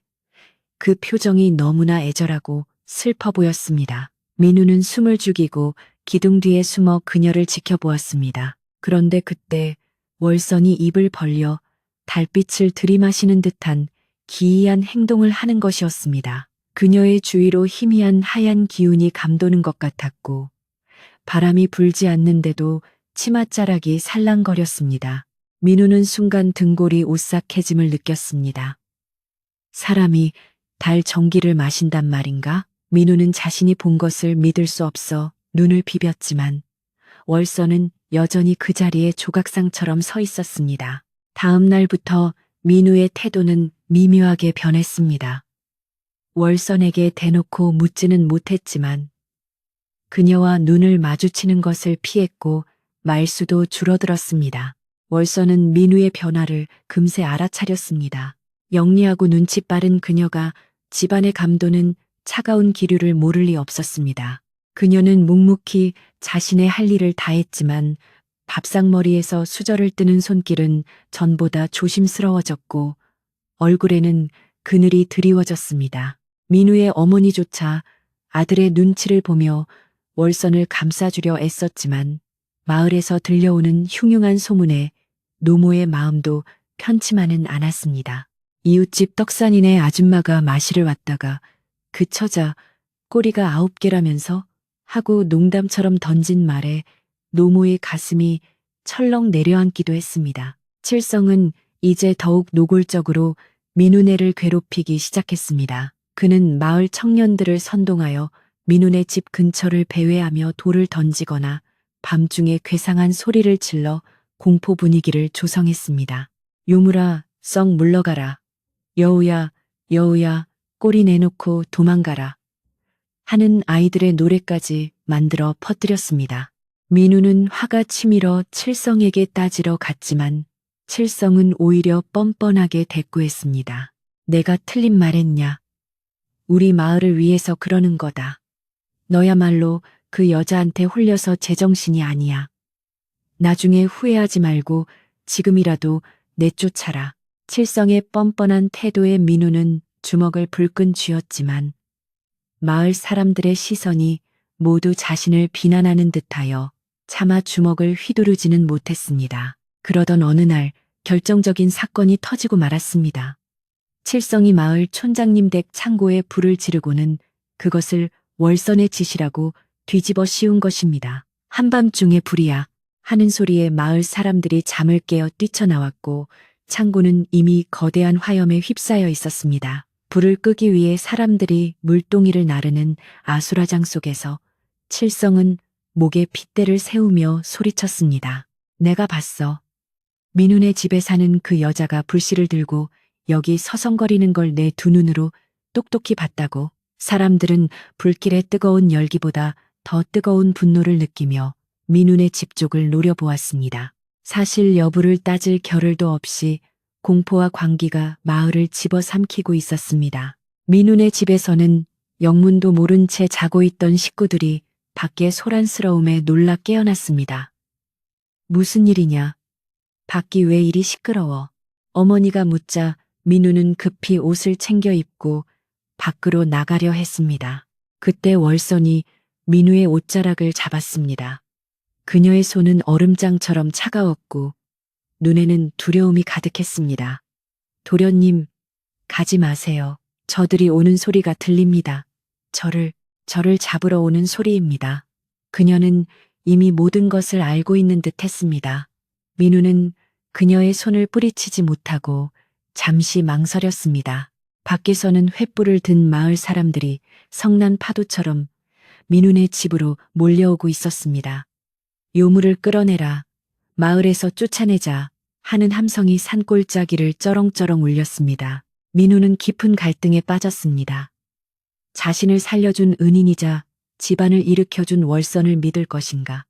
그 표정이 너무나 애절하고 슬퍼 보였습니다. 민우는 숨을 죽이고 기둥 뒤에 숨어 그녀를 지켜보았습니다. 그런데 그때 월선이 입을 벌려 달빛을 들이마시는 듯한 기이한 행동을 하는 것이었습니다. 그녀의 주위로 희미한 하얀 기운이 감도는 것 같았고 바람이 불지 않는데도 치맛자락이 살랑거렸습니다. 민우는 순간 등골이 오싹해짐을 느꼈습니다. 사람이 달 전기를 마신단 말인가? 민우는 자신이 본 것을 믿을 수 없어 눈을 비볐지만 월선은 여전히 그 자리에 조각상처럼 서 있었습니다. 다음 날부터 민우의 태도는 미묘하게 변했습니다. 월선에게 대놓고 묻지는 못했지만 그녀와 눈을 마주치는 것을 피했고 말수도 줄어들었습니다. 월선은 민우의 변화를 금세 알아차렸습니다. 영리하고 눈치 빠른 그녀가 집안의 감도는 차가운 기류를 모를 리 없었습니다. 그녀는 묵묵히 자신의 할 일을 다했지만 밥상머리에서 수저를 뜨는 손길은 전보다 조심스러워졌고 얼굴에는 그늘이 드리워졌습니다. 민우의 어머니조차 아들의 눈치를 보며 월선을 감싸주려 애썼지만 마을에서 들려오는 흉흉한 소문에 노모의 마음도 편치만은 않았습니다. 이웃집 떡산이네 아줌마가 마시를 왔다가 그쳐자 꼬리가 9개라면서 하고 농담처럼 던진 말에 노모의 가슴이 철렁 내려앉기도 했습니다. 칠성은 이제 더욱 노골적으로 민우네를 괴롭히기 시작했습니다. 그는 마을 청년들을 선동하여 민우네 집 근처를 배회하며 돌을 던지거나 밤중에 괴상한 소리를 질러 공포 분위기를 조성했습니다. 요물아, 썩 물러가라. 여우야, 꼬리 내놓고 도망가라. 하는 아이들의 노래까지 만들어 퍼뜨렸습니다. 민우는 화가 치밀어 칠성에게 따지러 갔지만 칠성은 오히려 뻔뻔하게 대꾸했습니다. 내가 틀린 말했냐? 우리 마을을 위해서 그러는 거다. 너야말로 그 여자한테 홀려서 제정신이 아니야. 나중에 후회하지 말고 지금이라도 내쫓아라. 칠성의 뻔뻔한 태도에 민우는 주먹을 불끈 쥐었지만 마을 사람들의 시선이 모두 자신을 비난하는 듯하여 차마 주먹을 휘두르지는 못했습니다. 그러던 어느 날 결정적인 사건이 터지고 말았습니다. 칠성이 마을 촌장님 댁 창고에 불을 지르고는 그것을 월선의 짓이라고 뒤집어 씌운 것입니다. 한밤중에 불이야 하는 소리에 마을 사람들이 잠을 깨어 뛰쳐나왔고 창고는 이미 거대한 화염에 휩싸여 있었습니다. 불을 끄기 위해 사람들이 물동이를 나르는 아수라장 속에서 칠성은 목에 핏대를 세우며 소리쳤습니다. 내가 봤어. 민훈의 집에 사는 그 여자가 불씨를 들고 여기 서성거리는 걸 내 두 눈으로 똑똑히 봤다고. 사람들은 불길의 뜨거운 열기보다 더 뜨거운 분노를 느끼며 민훈의 집 쪽을 노려보았습니다. 사실 여부를 따질 겨를도 없이 공포와 광기가 마을을 집어삼키고 있었습니다. 민훈의 집에서는 영문도 모른 채 자고 있던 식구들이 밖의 소란스러움에 놀라 깨어났습니다. 무슨 일이냐? 밖이 왜 이리 시끄러워? 어머니가 묻자 민우는 급히 옷을 챙겨 입고 밖으로 나가려 했습니다. 그때 월선이 민우의 옷자락을 잡았습니다. 그녀의 손은 얼음장처럼 차가웠고 눈에는 두려움이 가득했습니다. 도련님, 가지 마세요. 저들이 오는 소리가 들립니다. 저를 잡으러 오는 소리입니다. 그녀는 이미 모든 것을 알고 있는 듯 했습니다. 민우는 그녀의 손을 뿌리치지 못하고 잠시 망설였습니다. 밖에서는 횃불을 든 마을 사람들이 성난 파도처럼 민우네 집으로 몰려오고 있었습니다. 요물을 끌어내라, 마을에서 쫓아내자 하는 함성이 산골짜기를 쩌렁쩌렁 울렸습니다. 민우는 깊은 갈등에 빠졌습니다. 자신을 살려준 은인이자 집안을 일으켜준 월선을 믿을 것인가?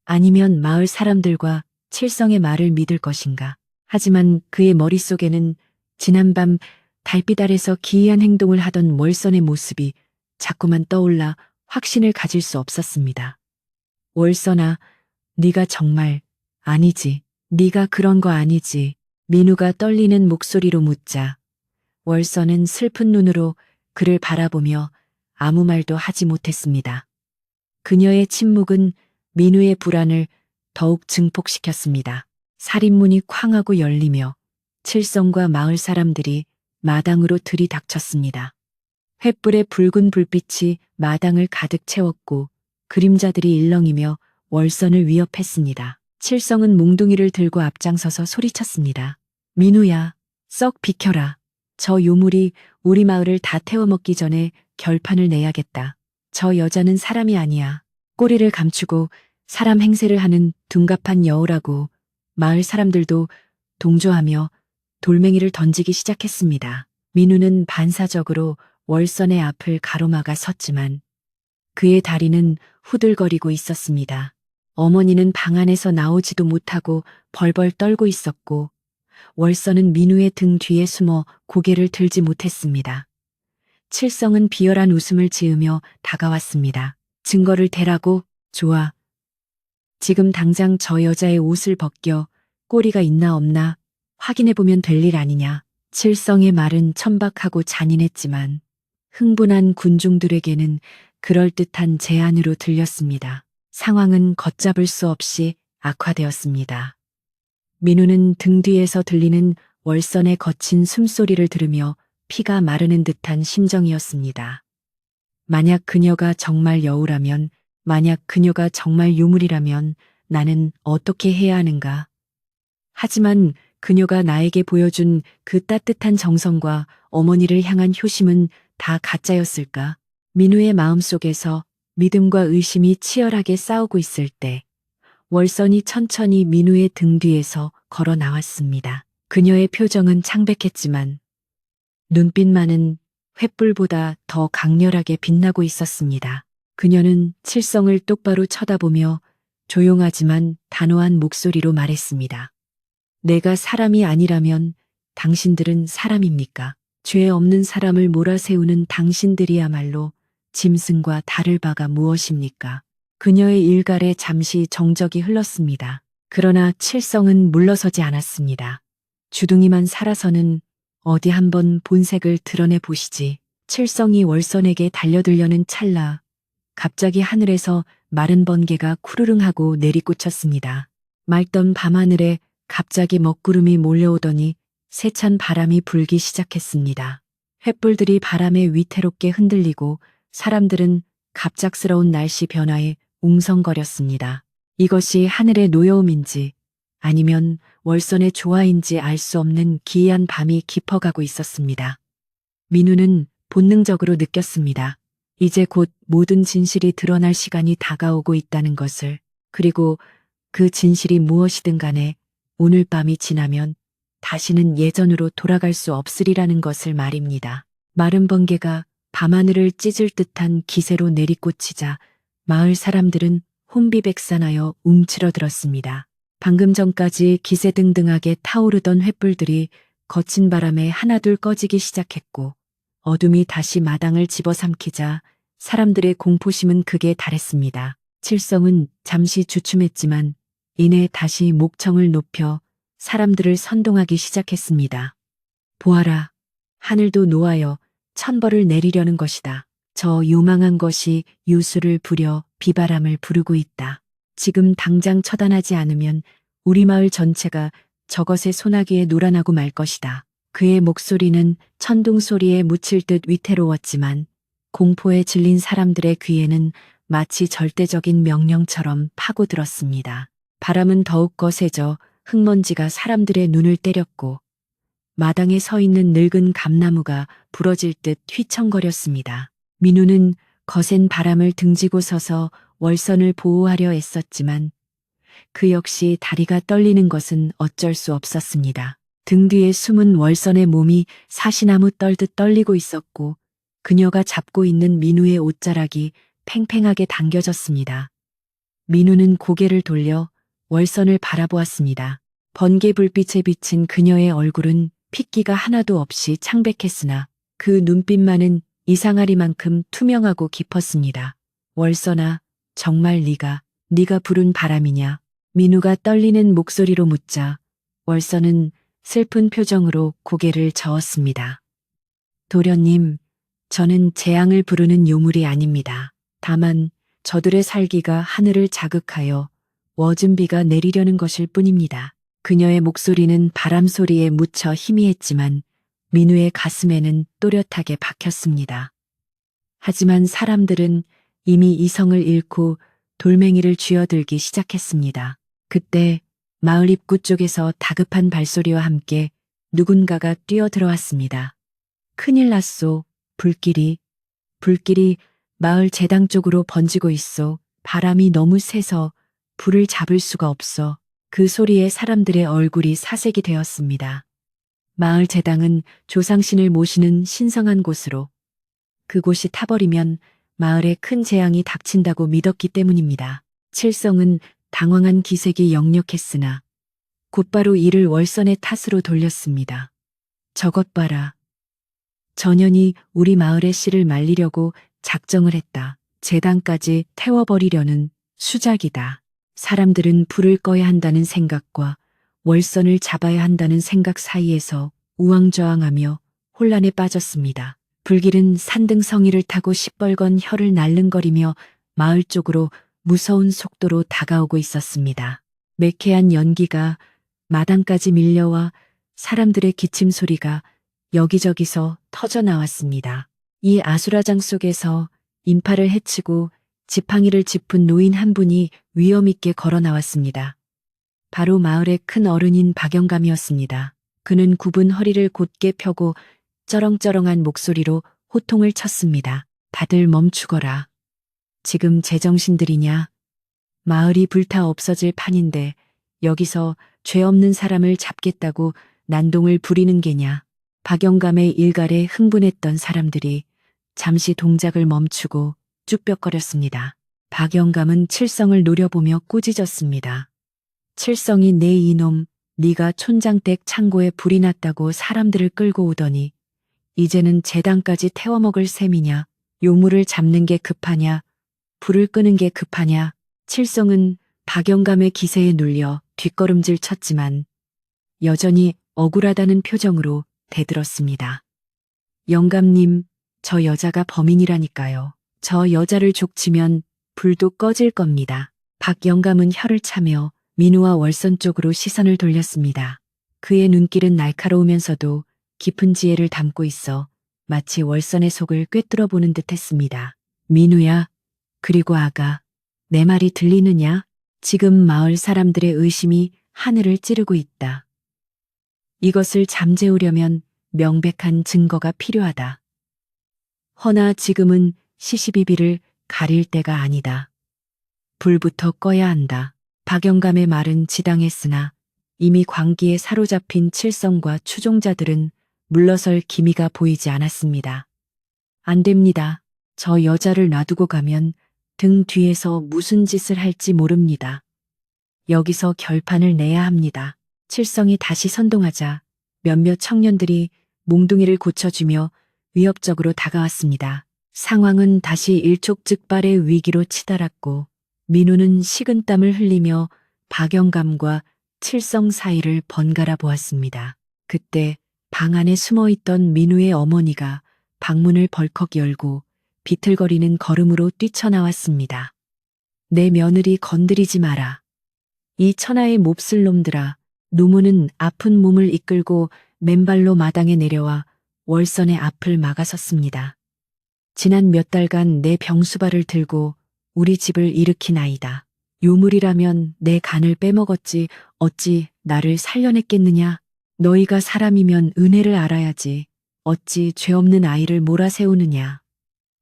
아니면 마을 사람들과 칠성의 말을 믿을 것인가? 하지만 그의 머릿속에는 지난밤 달빛 아래서 기이한 행동을 하던 월선의 모습이 자꾸만 떠올라 확신을 가질 수 없었습니다. 월선아, 네가 정말 아니지. 네가 그런 거 아니지. 민우가 떨리는 목소리로 묻자 월선은 슬픈 눈으로 그를 바라보며 아무 말도 하지 못했습니다. 그녀의 침묵은 민우의 불안을 더욱 증폭시켰습니다. 살인문이 쾅 하고 열리며 칠성과 마을 사람들이 마당으로 들이닥쳤습니다. 횃불의 붉은 불빛이 마당을 가득 채웠고 그림자들이 일렁이며 월선을 위협했습니다. 칠성은 몽둥이를 들고 앞장서서 소리쳤습니다. 민우야, 썩 비켜라. 저 요물이 우리 마을을 다 태워먹기 전에 결판을 내야겠다. 저 여자는 사람이 아니야. 꼬리를 감추고 사람 행세를 하는 둔갑한 여우라고. 마을 사람들도 동조하며 돌멩이를 던지기 시작했습니다. 민우는 반사적으로 월선의 앞을 가로막아 섰지만 그의 다리는 후들거리고 있었습니다. 어머니는 방 안에서 나오지도 못하고 벌벌 떨고 있었고 월선은 민우의 등 뒤에 숨어 고개를 들지 못했습니다. 칠성은 비열한 웃음을 지으며 다가왔습니다. 증거를 대라고? 좋아. 지금 당장 저 여자의 옷을 벗겨 꼬리가 있나 없나 확인해보면 될 일 아니냐. 칠성의 말은 천박하고 잔인했지만 흥분한 군중들에게는 그럴듯한 제안으로 들렸습니다. 상황은 걷잡을 수 없이 악화되었습니다. 민우는 등 뒤에서 들리는 월선의 거친 숨소리를 들으며 피가 마르는 듯한 심정이었습니다. 만약 그녀가 정말 여우라면, 만약 그녀가 정말 유물이라면 나는 어떻게 해야 하는가? 하지만 그녀가 나에게 보여준 그 따뜻한 정성과 어머니를 향한 효심은 다 가짜였을까? 민우의 마음속에서 믿음과 의심이 치열하게 싸우고 있을 때 월선이 천천히 민우의 등 뒤에서 걸어 나왔습니다. 그녀의 표정은 창백했지만 눈빛만은 횃불보다 더 강렬하게 빛나고 있었습니다. 그녀는 칠성을 똑바로 쳐다보며 조용하지만 단호한 목소리로 말했습니다. 내가 사람이 아니라면 당신들은 사람입니까? 죄 없는 사람을 몰아세우는 당신들이야말로 짐승과 다를 바가 무엇입니까? 그녀의 일갈에 잠시 정적이 흘렀습니다. 그러나 칠성은 물러서지 않았습니다. 주둥이만 살아서는 어디 한번 본색을 드러내 보시지. 칠성이 월선에게 달려들려는 찰나 갑자기 하늘에서 마른 번개가 쿠르릉하고 내리꽂혔습니다. 맑던 밤하늘에 갑자기 먹구름이 몰려오더니 세찬 바람이 불기 시작했습니다. 횃불들이 바람에 위태롭게 흔들리고 사람들은 갑작스러운 날씨 변화에 웅성거렸습니다. 이것이 하늘의 노여움인지 아니면 월선의 조화인지 알 수 없는 기이한 밤이 깊어가고 있었습니다. 민우는 본능적으로 느꼈습니다. 이제 곧 모든 진실이 드러날 시간이 다가오고 있다는 것을, 그리고 그 진실이 무엇이든 간에 오늘 밤이 지나면 다시는 예전으로 돌아갈 수 없으리라는 것을 말입니다. 마른 번개가 밤하늘을 찢을 듯한 기세로 내리꽂히자 마을 사람들은 혼비백산하여 움츠러들었습니다. 방금 전까지 기세등등하게 타오르던 횃불들이 거친 바람에 하나둘 꺼지기 시작했고 어둠이 다시 마당을 집어삼키자 사람들의 공포심은 극에 달했습니다. 칠성은 잠시 주춤했지만 이내 다시 목청을 높여 사람들을 선동하기 시작했습니다. 보아라, 하늘도 노하여 천벌을 내리려는 것이다. 저 요망한 것이 유수를 부려 비바람을 부르고 있다. 지금 당장 처단하지 않으면 우리 마을 전체가 저것의 소나기에 놀아나고 말 것이다. 그의 목소리는 천둥 소리에 묻힐 듯 위태로웠지만 공포에 질린 사람들의 귀에는 마치 절대적인 명령처럼 파고들었습니다. 바람은 더욱 거세져 흙먼지가 사람들의 눈을 때렸고 마당에 서 있는 늙은 감나무가 부러질 듯 휘청거렸습니다. 민우는 거센 바람을 등지고 서서 월선을 보호하려 애썼지만 그 역시 다리가 떨리는 것은 어쩔 수 없었습니다. 등 뒤에 숨은 월선의 몸이 사시나무 떨듯 떨리고 있었고 그녀가 잡고 있는 민우의 옷자락이 팽팽하게 당겨졌습니다. 민우는 고개를 돌려 월선을 바라보았습니다. 번개 불빛에 비친 그녀의 얼굴은 핏기가 하나도 없이 창백했으나 그 눈빛만은 이상하리만큼 투명하고 깊었습니다. 월선아, 정말 네가 부른 바람이냐? 민우가 떨리는 목소리로 묻자 월선은 슬픈 표정으로 고개를 저었습니다. 도련님, 저는 재앙을 부르는 요물이 아닙니다. 다만 저들의 살기가 하늘을 자극하여 워즘 비가 내리려는 것일 뿐입니다. 그녀의 목소리는 바람 소리에 묻혀 희미했지만 민우의 가슴에는 또렷하게 박혔습니다. 하지만 사람들은 이미 이성을 잃고 돌멩이를 쥐어들기 시작했습니다. 그때 마을 입구 쪽에서 다급한 발소리와 함께 누군가가 뛰어들어왔습니다. 큰일 났소. 불길이 마을 제당 쪽으로 번지고 있소. 바람이 너무 세서 불을 잡을 수가 없어. 그 소리에 사람들의 얼굴이 사색이 되었습니다. 마을 제당은 조상신을 모시는 신성한 곳으로 그곳이 타버리면 마을에 큰 재앙이 닥친다고 믿었기 때문입니다. 칠성은 당황한 기색이 역력했으나 곧바로 이를 월선의 탓으로 돌렸습니다. 저것 봐라. 전현이 우리 마을의 씨를 말리려고 작정을 했다. 제당까지 태워버리려는 수작이다. 사람들은 불을 꺼야 한다는 생각과 월선을 잡아야 한다는 생각 사이에서 우왕좌왕하며 혼란에 빠졌습니다. 불길은 산등성이를 타고 시뻘건 혀를 날름거리며 마을 쪽으로 무서운 속도로 다가오고 있었습니다. 매캐한 연기가 마당까지 밀려와 사람들의 기침 소리가 여기저기서 터져나왔습니다. 이 아수라장 속에서 인파를 해치고 지팡이를 짚은 노인 한 분이 위엄있게 걸어 나왔습니다. 바로 마을의 큰 어른인 박영감이었습니다. 그는 굽은 허리를 곧게 펴고 쩌렁쩌렁한 목소리로 호통을 쳤습니다. 다들 멈추거라. 지금 제정신들이냐? 마을이 불타 없어질 판인데 여기서 죄 없는 사람을 잡겠다고 난동을 부리는 게냐? 박영감의 일갈에 흥분했던 사람들이 잠시 동작을 멈추고 쭈뼛거렸습니다. 박영감은 칠성을 노려보며 꾸짖었습니다. 칠성이 내 이놈, 네가 촌장댁 창고에 불이 났다고 사람들을 끌고 오더니 이제는 제당까지 태워먹을 셈이냐? 요물을 잡는 게 급하냐? 불을 끄는 게 급하냐? 칠성은 박영감의 기세에 눌려 뒷걸음질 쳤지만 여전히 억울하다는 표정으로 대들었습니다. 영감님, 저 여자가 범인이라니까요. 저 여자를 족치면 불도 꺼질 겁니다. 박영감은 혀를 차며 민우와 월선 쪽으로 시선을 돌렸습니다. 그의 눈길은 날카로우면서도 깊은 지혜를 담고 있어 마치 월선의 속을 꿰뚫어 보는 듯 했습니다. 민우야, 그리고 아가, 내 말이 들리느냐? 지금 마을 사람들의 의심이 하늘을 찌르고 있다. 이것을 잠재우려면 명백한 증거가 필요하다. 허나 지금은 시시비비를 가릴 때가 아니다. 불부터 꺼야 한다. 박영감의 말은 지당했으나 이미 광기에 사로잡힌 칠성과 추종자들은 물러설 기미가 보이지 않았습니다. 안 됩니다. 저 여자를 놔두고 가면 등 뒤에서 무슨 짓을 할지 모릅니다. 여기서 결판을 내야 합니다. 칠성이 다시 선동하자 몇몇 청년들이 몽둥이를 고쳐주며 위협적으로 다가왔습니다. 상황은 다시 일촉즉발의 위기로 치달았고 민우는 식은땀을 흘리며 박영감과 칠성 사이를 번갈아 보았습니다. 그때 방 안에 숨어있던 민우의 어머니가 방문을 벌컥 열고 비틀거리는 걸음으로 뛰쳐나왔습니다. 내 며느리 건드리지 마라. 이 천하의 몹쓸 놈들아. 노무는 아픈 몸을 이끌고 맨발로 마당에 내려와 월선의 앞을 막아섰습니다. 지난 몇 달간 내 병수발을 들고 우리 집을 일으킨 아이다. 요물이라면 내 간을 빼먹었지 어찌 나를 살려냈겠느냐. 너희가 사람이면 은혜를 알아야지. 어찌 죄 없는 아이를 몰아세우느냐.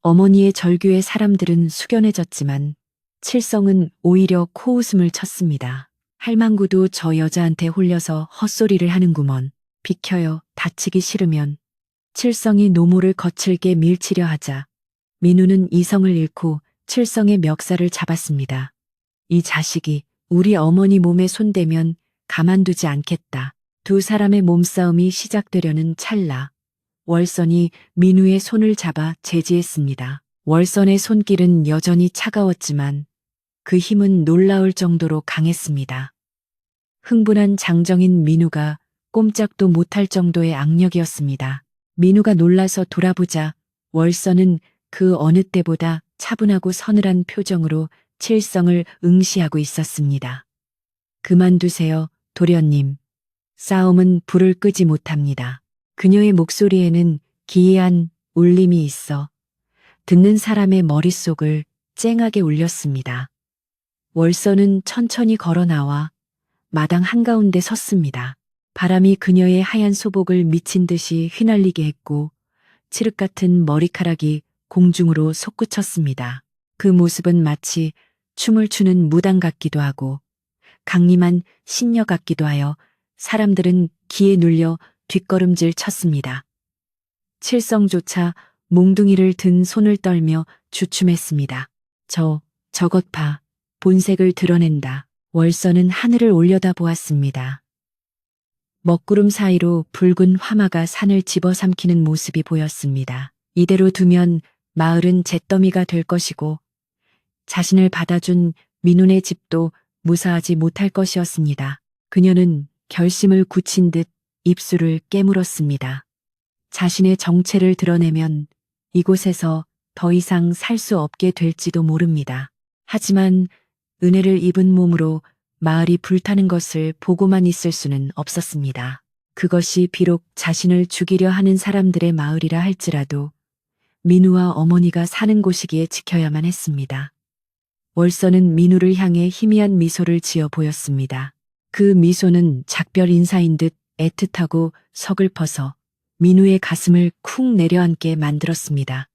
어머니의 절규에 사람들은 숙연해졌지만 칠성은 오히려 코웃음을 쳤습니다. 할망구도 저 여자한테 홀려서 헛소리를 하는구먼. 비켜요. 다치기 싫으면. 칠성이 노모를 거칠게 밀치려 하자 민우는 이성을 잃고 칠성의 멱살을 잡았습니다. 이 자식이 우리 어머니 몸에 손대면 가만두지 않겠다. 두 사람의 몸싸움이 시작되려는 찰나 월선이 민우의 손을 잡아 제지했습니다. 월선의 손길은 여전히 차가웠지만 그 힘은 놀라울 정도로 강했습니다. 흥분한 장정인 민우가 꼼짝도 못할 정도의 악력이었습니다. 민우가 놀라서 돌아보자 월선은 그 어느 때보다 차분하고 서늘한 표정으로 칠성을 응시하고 있었습니다. 그만두세요, 도련님. 싸움은 불을 끄지 못합니다. 그녀의 목소리에는 기이한 울림이 있어 듣는 사람의 머릿속을 쨍하게 울렸습니다. 월선은 천천히 걸어 나와 마당 한가운데 섰습니다. 바람이 그녀의 하얀 소복을 미친 듯이 휘날리게 했고 칠흑 같은 머리카락이 공중으로 솟구쳤습니다. 그 모습은 마치 춤을 추는 무당 같기도 하고 강림한 신녀 같기도 하여 사람들은 기에 눌려 뒷걸음질 쳤습니다. 칠성조차 몽둥이를 든 손을 떨며 주춤했습니다. 저것 봐. 본색을 드러낸다. 월선은 하늘을 올려다 보았습니다. 먹구름 사이로 붉은 화마가 산을 집어삼키는 모습이 보였습니다. 이대로 두면 마을은 잿더미가 될 것이고 자신을 받아준 민훈의 집도 무사하지 못할 것이었습니다. 그녀는 결심을 굳힌 듯 입술을 깨물었습니다. 자신의 정체를 드러내면 이곳에서 더 이상 살 수 없게 될지도 모릅니다. 하지만 은혜를 입은 몸으로 마을이 불타는 것을 보고만 있을 수는 없었습니다. 그것이 비록 자신을 죽이려 하는 사람들의 마을이라 할지라도 민우와 어머니가 사는 곳이기에 지켜야만 했습니다. 월선은 민우를 향해 희미한 미소를 지어 보였습니다. 그 미소는 작별 인사인 듯 애틋하고 서글퍼서 민우의 가슴을 쿵 내려앉게 만들었습니다.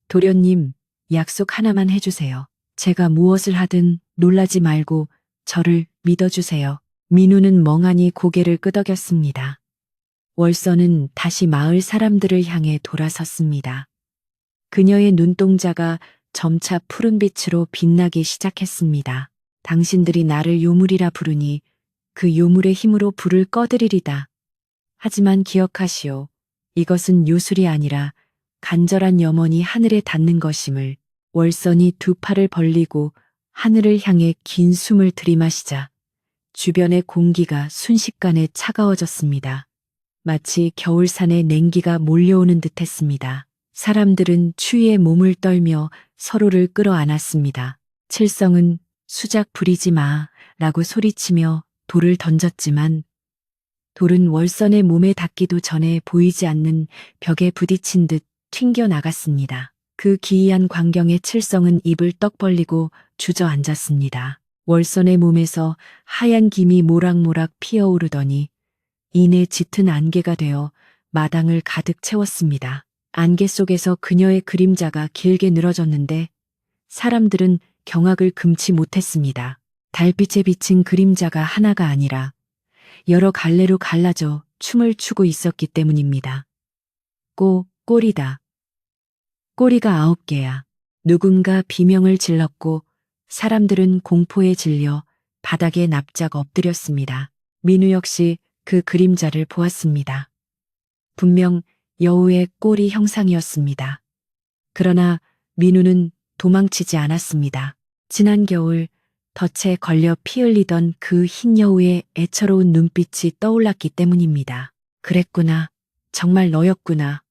도련님, 약속 하나만 해주세요. 제가 무엇을 하든 놀라지 말고 저를 믿어주세요. 민우는 멍하니 고개를 끄덕였습니다. 월선은 다시 마을 사람들을 향해 돌아섰습니다. 그녀의 눈동자가 점차 푸른빛으로 빛나기 시작했습니다. 당신들이 나를 요물이라 부르니 그 요물의 힘으로 불을 꺼드리리다. 하지만 기억하시오. 이것은 요술이 아니라 간절한 염원이 하늘에 닿는 것임을. 월선이 두 팔을 벌리고 하늘을 향해 긴 숨을 들이마시자 주변의 공기가 순식간에 차가워졌습니다. 마치 겨울산에 냉기가 몰려오는 듯했습니다. 사람들은 추위에 몸을 떨며 서로를 끌어안았습니다. 칠성은 수작 부리지 마 라고 소리치며 돌을 던졌지만 돌은 월선의 몸에 닿기도 전에 보이지 않는 벽에 부딪힌 듯 튕겨 나갔습니다. 그 기이한 광경에 칠성은 입을 떡 벌리고 주저앉았습니다. 월선의 몸에서 하얀 김이 모락모락 피어오르더니 이내 짙은 안개가 되어 마당을 가득 채웠습니다. 안개 속에서 그녀의 그림자가 길게 늘어졌는데 사람들은 경악을 금치 못했습니다. 달빛에 비친 그림자가 하나가 아니라 여러 갈래로 갈라져 춤을 추고 있었기 때문입니다. 꼬리다. 꼬리가 9개야. 누군가 비명을 질렀고 사람들은 공포에 질려 바닥에 납작 엎드렸습니다. 민우 역시 그 그림자를 보았습니다. 분명 여우의 꼬리 형상이었습니다. 그러나 민우는 도망치지 않았습니다. 지난 겨울 덫에 걸려 피 흘리던 그 흰 여우의 애처로운 눈빛이 떠올랐기 때문입니다. 그랬구나. 정말 너였구나.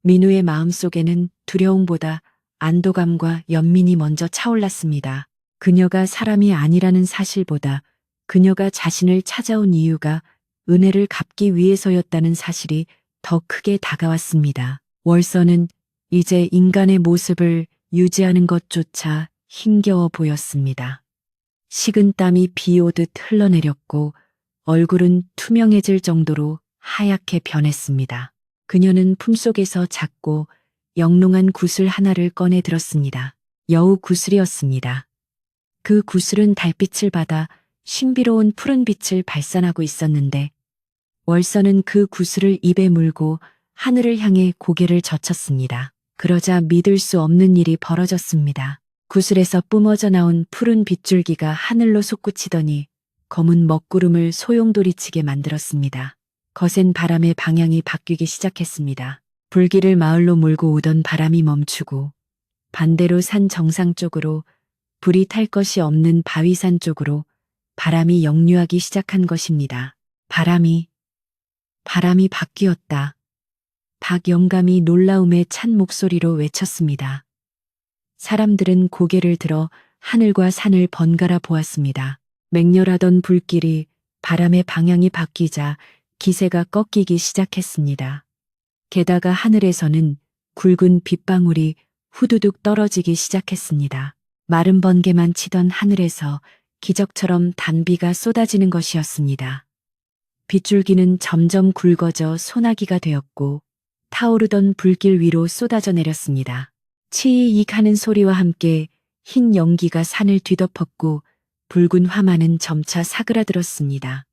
민우의 마음속에는 두려움보다 안도감과 연민이 먼저 차올랐습니다. 그녀가 사람이 아니라는 사실보다 그녀가 자신을 찾아온 이유가 은혜를 갚기 위해서였다는 사실이 더 크게 다가왔습니다. 월서는 이제 인간의 모습을 유지하는 것조차 힘겨워 보였습니다. 식은 땀이 비 오듯 흘러내렸고 얼굴은 투명해질 정도로 하얗게 변했습니다. 그녀는 품속에서 작고 영롱한 구슬 하나를 꺼내 들었습니다. 여우 구슬이었습니다. 그 구슬은 달빛을 받아 신비로운 푸른 빛을 발산하고 있었는데 월서는 그 구슬을 입에 물고 하늘을 향해 고개를 젖혔습니다. 그러자 믿을 수 없는 일이 벌어졌습니다. 구슬에서 뿜어져 나온 푸른 빗줄기가 하늘로 솟구치더니 검은 먹구름을 소용돌이치게 만들었습니다. 거센 바람의 방향이 바뀌기 시작했습니다. 불길을 마을로 몰고 오던 바람이 멈추고 반대로 산 정상 쪽으로, 불이 탈 것이 없는 바위산 쪽으로 바람이 역류하기 시작한 것입니다. 바람이 바뀌었다. 박영감이 놀라움에 찬 목소리로 외쳤습니다. 사람들은 고개를 들어 하늘과 산을 번갈아 보았습니다. 맹렬하던 불길이 바람의 방향이 바뀌자 기세가 꺾이기 시작했습니다. 게다가 하늘에서는 굵은 빗방울이 후두둑 떨어지기 시작했습니다. 마른 번개만 치던 하늘에서 기적처럼 단비가 쏟아지는 것이었습니다. 빗줄기는 점점 굵어져 소나기가 되었고 타오르던 불길 위로 쏟아져 내렸습니다. 치익 하는 소리와 함께 흰 연기가 산을 뒤덮었고 붉은 화만은 점차 사그라들었습니다.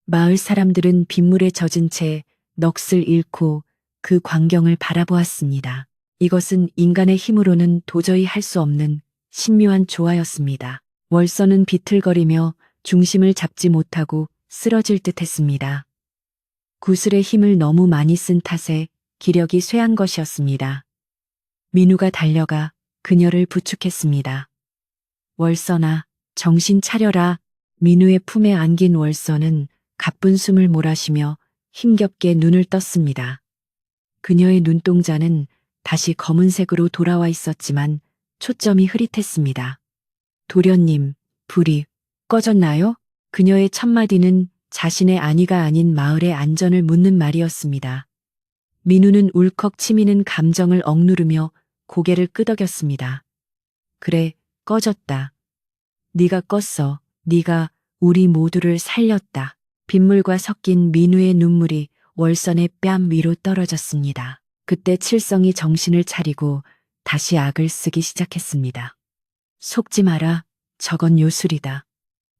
마을 사람들은 빗물에 젖은 채 넋을 잃고 그 광경을 바라보았습니다. 이것은 인간의 힘으로는 도저히 할 수 없는 신묘한 조화였습니다. 월서는 비틀거리며 중심을 잡지 못하고 쓰러질 듯 했습니다. 구슬의 힘을 너무 많이 쓴 탓에 기력이 쇠한 것이었습니다. 민우가 달려가 그녀를 부축했습니다. 월서나, 정신 차려라. 민우의 품에 안긴 월서는 가쁜 숨을 몰아쉬며 힘겹게 눈을 떴습니다. 그녀의 눈동자는 다시 검은색으로 돌아와 있었지만 초점이 흐릿했습니다. 도련님, 불이 꺼졌나요? 그녀의 첫마디는 자신의 안위가 아닌 마을의 안전을 묻는 말이었습니다. 민우는 울컥 치미는 감정을 억누르며 고개를 끄덕였습니다. 그래, 꺼졌다. 네가 껐어. 네가 우리 모두를 살렸다. 빗물과 섞인 민우의 눈물이 월선의 뺨 위로 떨어졌습니다. 그때 칠성이 정신을 차리고 다시 악을 쓰기 시작했습니다. 속지 마라. 저건 요술이다.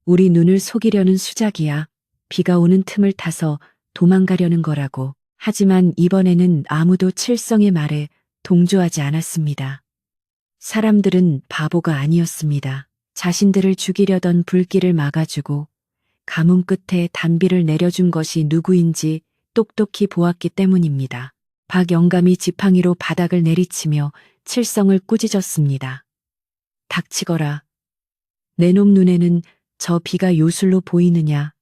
우리 눈을 속이려는 수작이야. 비가 오는 틈을 타서 도망가려는 거라고. 하지만 이번에는 아무도 칠성의 말에 동조하지 않았습니다. 사람들은 바보가 아니었습니다. 자신들을 죽이려던 불길을 막아주고 가뭄 끝에 단비를 내려준 것이 누구인지 똑똑히 보았기 때문입니다. 박영감이 지팡이로 바닥을 내리치며 칠성을 꾸짖었습니다. 닥치거라. 내 놈 눈에는 저 비가 요술로 보이느냐.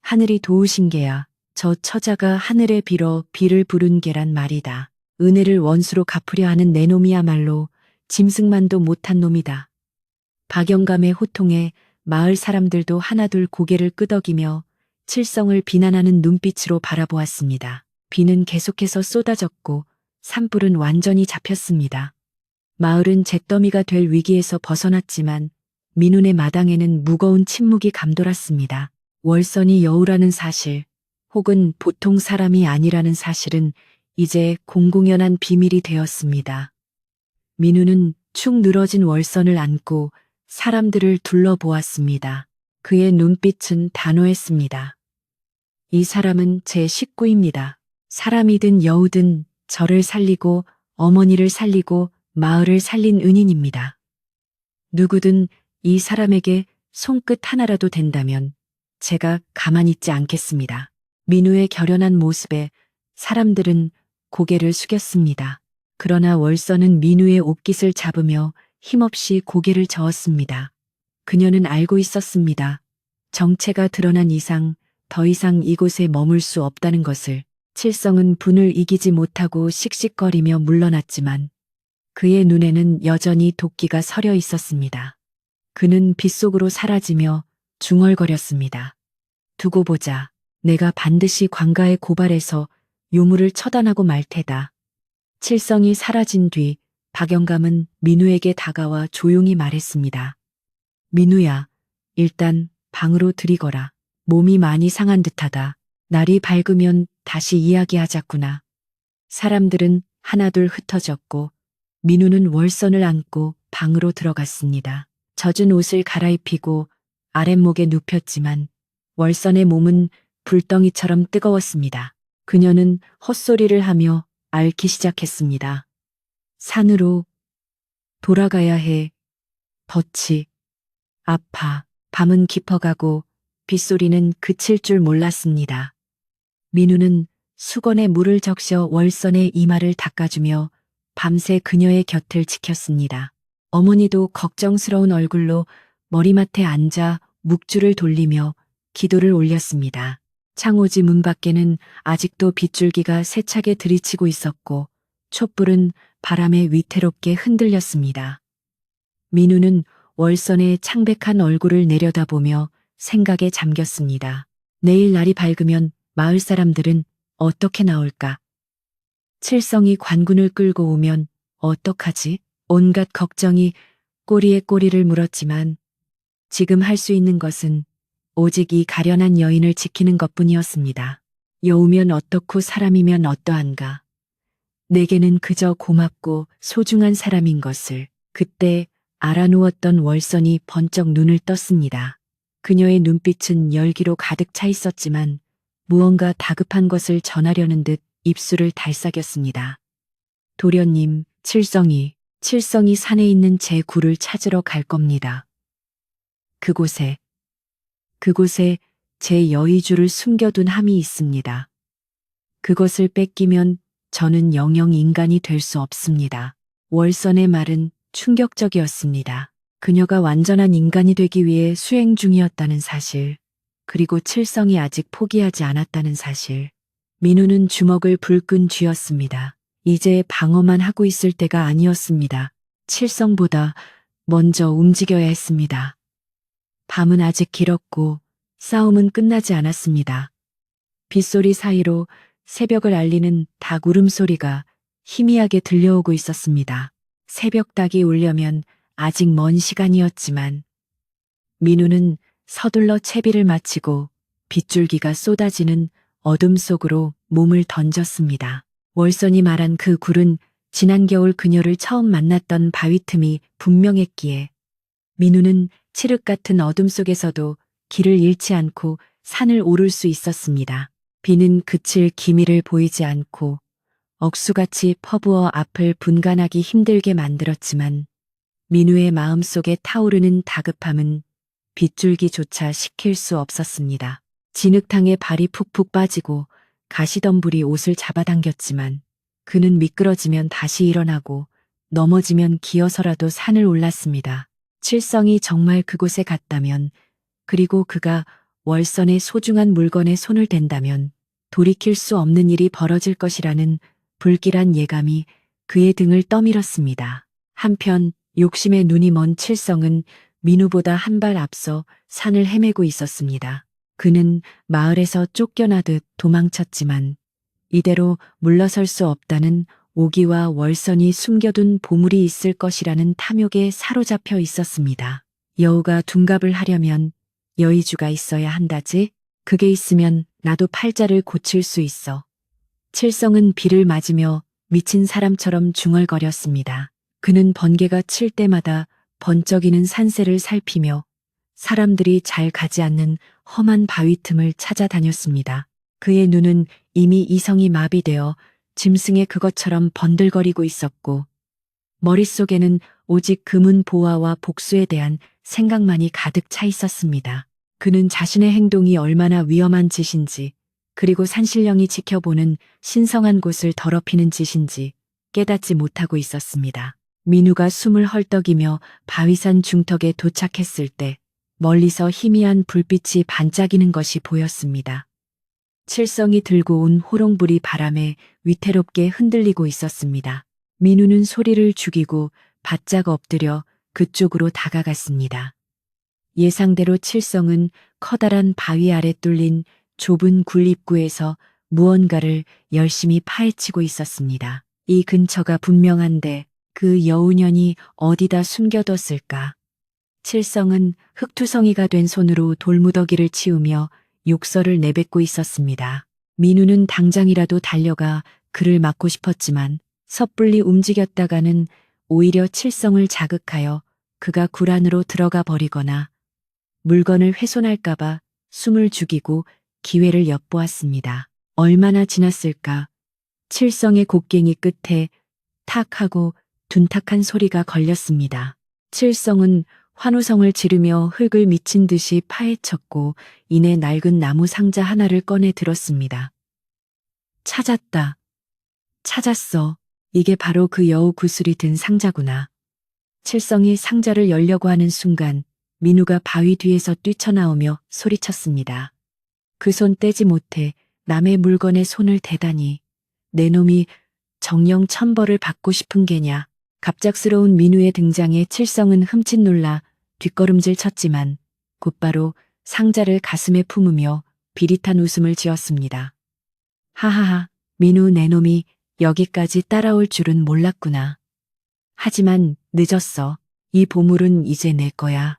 하늘이 도우신 게야. 저 처자가 하늘에 빌어 비를 부른 게란 말이다. 은혜를 원수로 갚으려 하는 내 놈이야말로 짐승만도 못한 놈이다. 박영감의 호통에 마을 사람들도 하나둘 고개를 끄덕이며 칠성을 비난하는 눈빛으로 바라보았습니다. 비는 계속해서 쏟아졌고 산불은 완전히 잡혔습니다. 마을은 잿더미가 될 위기에서 벗어났지만 민운의 마당에는 무거운 침묵이 감돌았습니다. 월선이 여우라는 사실, 혹은 보통 사람이 아니라는 사실은 이제 공공연한 비밀이 되었습니다. 민우는 축 늘어진 월선을 안고 사람들을 둘러보았습니다. 그의 눈빛은 단호했습니다. 이 사람은 제 식구입니다. 사람이든 여우든 저를 살리고 어머니를 살리고 마을을 살린 은인입니다. 누구든 이 사람에게 손끝 하나라도 된다면 제가 가만히 있지 않겠습니다. 민우의 결연한 모습에 사람들은 고개를 숙였습니다. 그러나 월선은 민우의 옷깃을 잡으며 힘없이 고개를 저었습니다. 그녀는 알고 있었습니다. 정체가 드러난 이상 더 이상 이곳에 머물 수 없다는 것을. 칠성은 분을 이기지 못하고 씩씩거리며 물러났지만 그의 눈에는 여전히 도끼가 서려 있었습니다. 그는 빗속으로 사라지며 중얼거렸습니다. 두고 보자. 내가 반드시 관가에 고발해서 요물을 처단하고 말 테다. 칠성이 사라진 뒤 박영감은 민우에게 다가와 조용히 말했습니다. 민우야, 일단 방으로 들이거라. 몸이 많이 상한 듯하다. 날이 밝으면 다시 이야기하자꾸나. 사람들은 하나둘 흩어졌고 민우는 월선을 안고 방으로 들어갔습니다. 젖은 옷을 갈아입히고 아랫목에 눕혔지만 월선의 몸은 불덩이처럼 뜨거웠습니다. 그녀는 헛소리를 하며 앓기 시작했습니다. 산으로 돌아가야 해. 덫이 아파. 밤은 깊어가고 빗소리는 그칠 줄 몰랐습니다. 민우는 수건에 물을 적셔 월선의 이마를 닦아주며 밤새 그녀의 곁을 지켰습니다. 어머니도 걱정스러운 얼굴로 머리맡에 앉아 묵주를 돌리며 기도를 올렸습니다. 창호지 문 밖에는 아직도 빗줄기가 세차게 들이치고 있었고 촛불은 바람에 위태롭게 흔들렸습니다. 민우는 월선의 창백한 얼굴을 내려다보며 생각에 잠겼습니다. 내일 날이 밝으면 마을 사람들은 어떻게 나올까? 칠성이 관군을 끌고 오면 어떡하지? 온갖 걱정이 꼬리에 꼬리를 물었지만 지금 할 수 있는 것은 오직 이 가련한 여인을 지키는 것뿐이었습니다. 여우면 어떻고 사람이면 어떠한가. 내게는 그저 고맙고 소중한 사람인 것을. 그때 알아누웠던 월선이 번쩍 눈을 떴습니다. 그녀의 눈빛은 열기로 가득 차 있었지만 무언가 다급한 것을 전하려는 듯 입술을 달싹였습니다. 도련님, 칠성이 산에 있는 제 굴을 찾으러 갈 겁니다. 그곳에 제 여의주를 숨겨둔 함이 있습니다. 그것을 뺏기면 저는 영영 인간이 될 수 없습니다. 월선의 말은 충격적이었습니다. 그녀가 완전한 인간이 되기 위해 수행 중이었다는 사실, 그리고 칠성이 아직 포기하지 않았다는 사실. 민우는 주먹을 불끈 쥐었습니다. 이제 방어만 하고 있을 때가 아니었습니다. 칠성보다 먼저 움직여야 했습니다. 밤은 아직 길었고 싸움은 끝나지 않았습니다. 빗소리 사이로 새벽을 알리는 닭 울음소리가 희미하게 들려오고 있었습니다. 새벽 닭이 울려면 아직 먼 시간이었지만 민우는 서둘러 채비를 마치고 빗줄기가 쏟아지는 어둠 속으로 몸을 던졌습니다. 월선이 말한 그 굴은 지난 겨울 그녀를 처음 만났던 바위 틈이 분명했기에 민우는 칠흑 같은 어둠 속에서도 길을 잃지 않고 산을 오를 수 있었습니다. 비는 그칠 기미를 보이지 않고 억수같이 퍼부어 앞을 분간하기 힘들게 만들었지만 민우의 마음속에 타오르는 다급함은 빗줄기조차 식힐 수 없었습니다. 진흙탕에 발이 푹푹 빠지고 가시덤불이 옷을 잡아당겼지만 그는 미끄러지면 다시 일어나고 넘어지면 기어서라도 산을 올랐습니다. 칠성이 정말 그곳에 갔다면, 그리고 그가 월선의 소중한 물건에 손을 댄다면 돌이킬 수 없는 일이 벌어질 것이라는 불길한 예감이 그의 등을 떠밀었습니다. 한편 욕심에 눈이 먼 칠성은 민우보다 한 발 앞서 산을 헤매고 있었습니다. 그는 마을에서 쫓겨나듯 도망쳤지만 이대로 물러설 수 없다는 오기와 월선이 숨겨둔 보물이 있을 것이라는 탐욕에 사로잡혀 있었습니다. 여우가 둔갑을 하려면 여의주가 있어야 한다지? 그게 있으면 나도 팔자를 고칠 수 있어. 칠성은 비를 맞으며 미친 사람처럼 중얼거렸습니다. 그는 번개가 칠 때마다 번쩍이는 산새를 살피며 사람들이 잘 가지 않는 험한 바위 틈을 찾아다녔습니다. 그의 눈은 이미 이성이 마비되어 짐승의 그것처럼 번들거리고 있었고 머릿속에는 오직 금은 보화와 복수에 대한 생각만이 가득 차 있었습니다. 그는 자신의 행동이 얼마나 위험한 짓인지, 그리고 산신령이 지켜보는 신성한 곳을 더럽히는 짓인지 깨닫지 못하고 있었습니다. 민우가 숨을 헐떡이며 바위산 중턱에 도착했을 때 멀리서 희미한 불빛이 반짝이는 것이 보였습니다. 칠성이 들고 온 호롱불이 바람에 위태롭게 흔들리고 있었습니다. 민우는 소리를 죽이고 바짝 엎드려 그쪽으로 다가갔습니다. 예상대로 칠성은 커다란 바위 아래 뚫린 좁은 굴 입구에서 무언가를 열심히 파헤치고 있었습니다. 이 근처가 분명한데 그 여우년이 어디다 숨겨뒀을까? 칠성은 흙투성이가 된 손으로 돌무더기를 치우며 욕설을 내뱉고 있었습니다. 민우는 당장이라도 달려가 그를 막고 싶었지만 섣불리 움직였다가는 오히려 칠성을 자극하여 그가 굴 안으로 들어가 버리거나 물건을 훼손할까봐 숨을 죽이고 기회를 엿보았습니다. 얼마나 지났을까? 칠성의 곡괭이 끝에 탁 하고 둔탁한 소리가 걸렸습니다. 칠성은 환호성을 지르며 흙을 미친 듯이 파헤쳤고 이내 낡은 나무 상자 하나를 꺼내 들었습니다. 찾았다. 찾았어. 이게 바로 그 여우 구슬이 든 상자구나. 칠성이 상자를 열려고 하는 순간 민우가 바위 뒤에서 뛰쳐나오며 소리쳤습니다. 그 손 떼지 못해 남의 물건에 손을 대다니. 내 놈이 정령 천벌을 받고 싶은 게냐. 갑작스러운 민우의 등장에 칠성은 흠칫 놀라 뒷걸음질 쳤지만 곧바로 상자를 가슴에 품으며 비릿한 웃음을 지었습니다. 하하하, 민우 내 놈이 여기까지 따라올 줄은 몰랐구나. 하지만 늦었어. 이 보물은 이제 내 거야.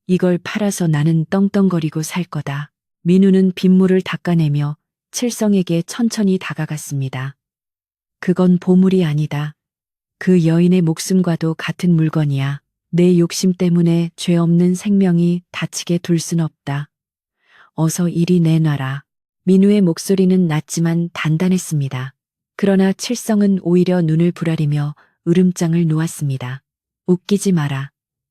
이걸 팔아서 나는 떵떵거리고 살 거다. 민우는 빗물을 닦아내며 칠성에게 천천히 다가갔습니다. 그건 보물이 아니다. 그 여인의 목숨과도 같은 물건이야. 내 욕심 때문에 죄 없는 생명이 다치게 둘 순 없다. 어서 이리 내놔라. 민우의 목소리는 낮지만 단단했습니다. 그러나 칠성은 오히려 눈을 부라리며 으름장을 놓았습니다. 웃기지 마라.